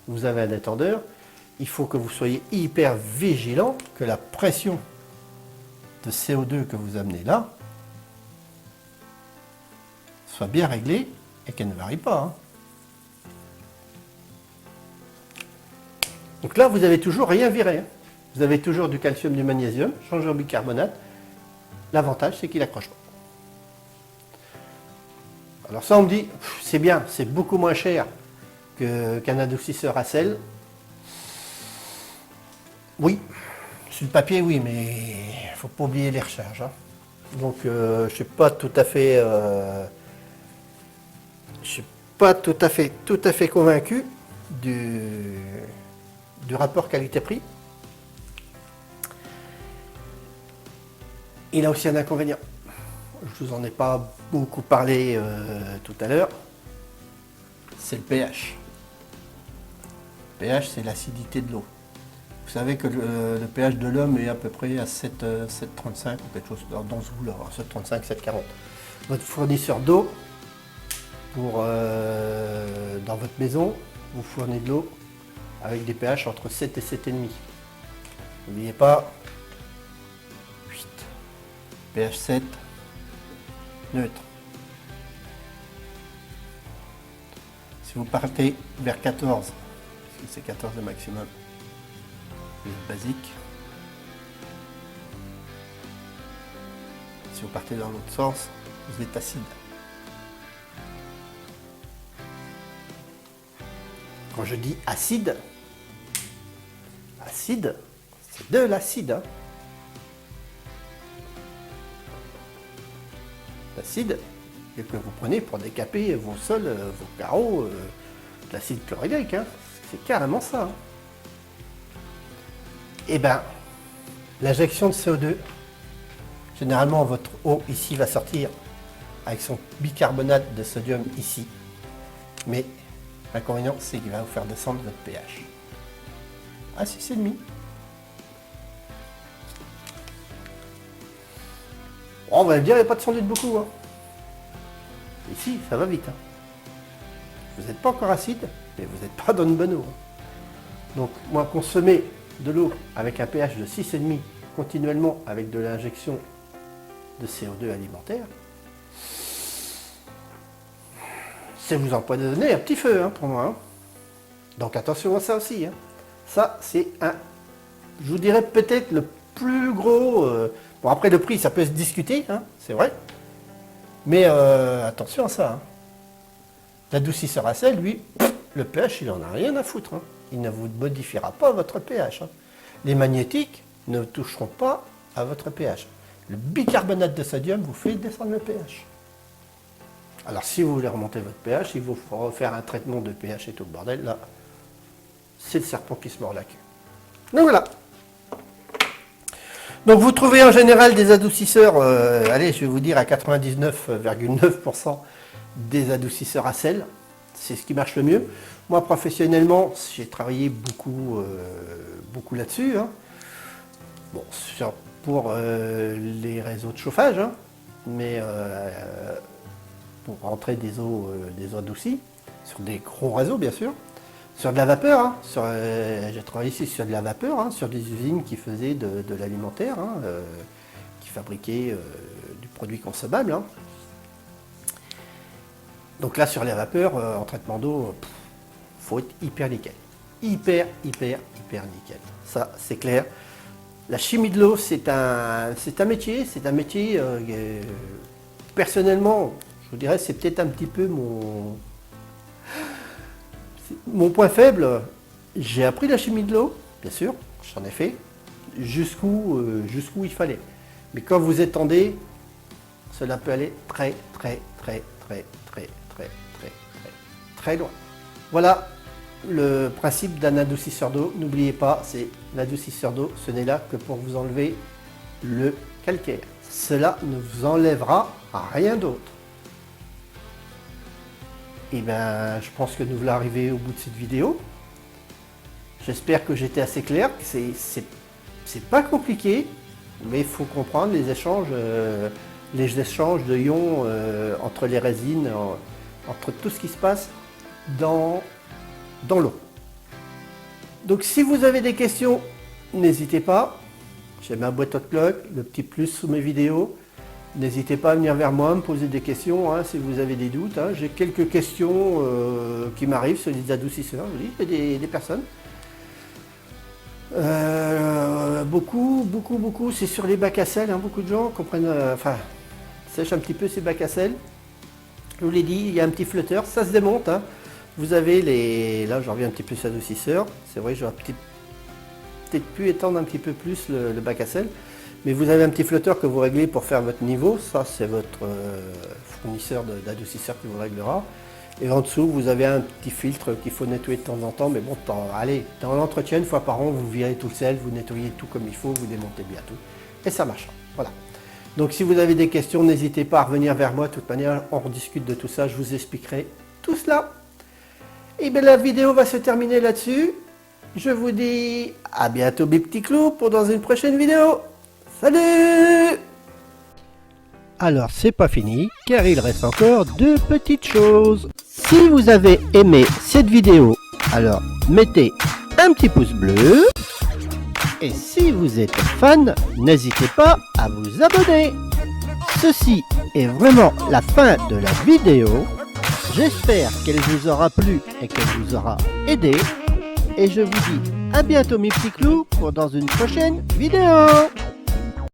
Vous avez un étendeur, il faut que vous soyez hyper vigilant, que la pression de CO2 que vous amenez là soit bien réglée et qu'elle ne varie pas. Hein. Donc là, vous avez toujours rien viré. Hein. Vous avez toujours du calcium, du magnésium, changé en bicarbonate. L'avantage, c'est qu'il n'accroche pas. Alors ça, on me dit, c'est bien, c'est beaucoup moins cher qu'un adoucisseur à sel. Oui, sur le papier, oui, mais il ne faut pas oublier les recharges. Hein. Donc, je ne suis pas tout à fait... je suis pas tout à fait convaincu du rapport qualité-prix. Il a aussi un inconvénient. Je vous en ai pas beaucoup parlé tout à l'heure. C'est le pH. Le pH, c'est l'acidité de l'eau. Vous savez que le pH de l'homme est à peu près à 7,35 ou quelque chose dans ce goût-là, 7,35, 7,40. Votre fournisseur d'eau, dans votre maison, vous fournit de l'eau avec des pH entre 7 et 7,5. N'oubliez pas, 8, pH 7, neutre. Si vous partez vers 14, parce que c'est 14 le maximum, vous êtes basique. Si vous partez dans l'autre sens, vous êtes acide. Quand je dis acide, c'est de l'acide. Hein. L'acide que vous prenez pour décaper vos sols, vos carreaux, de l'acide chlorhydrique. Hein. C'est carrément ça. Hein. Et bien, l'injection de CO2, généralement votre eau ici va sortir avec son bicarbonate de sodium ici. Mais l'inconvénient, c'est qu'il va vous faire descendre votre pH. À 6,5. On va me dire, il n'y a pas de sans doute beaucoup. Hein. Ici, ça va vite. Hein. Vous n'êtes pas encore acide, mais vous n'êtes pas dans une bonne eau. Hein. Donc, moi, consommer de l'eau avec un pH de 6,5 continuellement avec de l'injection de CO2 alimentaire, c'est vous empoisonner un petit feu hein, pour moi. Hein. Donc attention à ça aussi. Hein. Ça, c'est je vous dirais peut-être le plus gros... bon, après le prix, ça peut se discuter, hein, c'est vrai. Mais attention à ça. Hein. L'adoucisseur à sel, lui, le pH, il n'en a rien à foutre. Hein. Il ne vous modifiera pas votre pH. Hein. Les magnétiques ne toucheront pas à votre pH. Le bicarbonate de sodium vous fait descendre le pH. Alors si vous voulez remonter votre pH, il vous faut refaire un traitement de pH et tout le bordel. Là, c'est le serpent qui se mord la queue. Donc voilà. Donc vous trouvez en général des adoucisseurs, allez, je vais vous dire à 99,9% des adoucisseurs à sel. C'est ce qui marche le mieux. Moi, professionnellement, j'ai travaillé beaucoup là-dessus. Hein. Bon, pour les réseaux de chauffage, hein, mais pour rentrer des eaux adoucies, sur des gros réseaux, bien sûr. Sur de la vapeur, hein, j'ai travaillé ici sur de la vapeur, hein, sur des usines qui faisaient de l'alimentaire, hein, qui fabriquaient du produit consommable. Hein. Donc là, sur la vapeur, en traitement d'eau, faut être hyper nickel. Hyper nickel. Ça, c'est clair. La chimie de l'eau, c'est un métier. C'est un métier, personnellement, je vous dirais, c'est peut-être un petit peu mon point faible. J'ai appris la chimie de l'eau, bien sûr, j'en ai fait, jusqu'où il fallait. Mais quand vous étendez, cela peut aller très loin. Voilà le principe d'un adoucisseur d'eau. N'oubliez pas, c'est l'adoucisseur d'eau, ce n'est là que pour vous enlever le calcaire. Cela ne vous enlèvera rien d'autre. Et bien, je pense que nous voilà arrivés au bout de cette vidéo. J'espère que j'étais assez clair. C'est pas compliqué, mais il faut comprendre les échanges de ions entre les résines, entre tout ce qui se passe dans l'eau. Donc si vous avez des questions, n'hésitez pas. J'ai ma boîte hotlock, le petit plus sous mes vidéos. N'hésitez pas à venir vers moi, me poser des questions si vous avez des doutes. J'ai quelques questions qui m'arrivent sur les adoucisseurs. Je vous dis, il y a des personnes. Beaucoup, c'est sur les bacs à sel. Beaucoup de gens comprennent, sèchent un petit peu ces bacs à sel. Je vous l'ai dit, il y a un petit flotteur, ça se démonte. Vous avez là j'en reviens un petit peu sur l'adoucisseur. C'est vrai que j'aurais peut-être pu étendre un petit peu plus le bac à sel. Mais vous avez un petit flotteur que vous réglez pour faire votre niveau. Ça, c'est votre fournisseur d'adoucisseur qui vous réglera. Et en dessous, vous avez un petit filtre qu'il faut nettoyer de temps en temps. Mais bon, allez, dans l'entretien, une fois par an, vous virez tout le sel, vous nettoyez tout comme il faut, vous démontez bien tout. Et ça marche. Voilà. Donc si vous avez des questions, n'hésitez pas à revenir vers moi. De toute manière, on rediscute de tout ça. Je vous expliquerai tout cela. Et bien la vidéo va se terminer là-dessus. Je vous dis à bientôt mes petits clous pour dans une prochaine vidéo. Salut! Alors c'est pas fini car il reste encore deux petites choses. Si vous avez aimé cette vidéo, alors mettez un petit pouce bleu. Et si vous êtes fan, n'hésitez pas à vous abonner. Ceci est vraiment la fin de la vidéo. J'espère qu'elle vous aura plu et qu'elle vous aura aidé. Et je vous dis à bientôt mes petits clous pour dans une prochaine vidéo.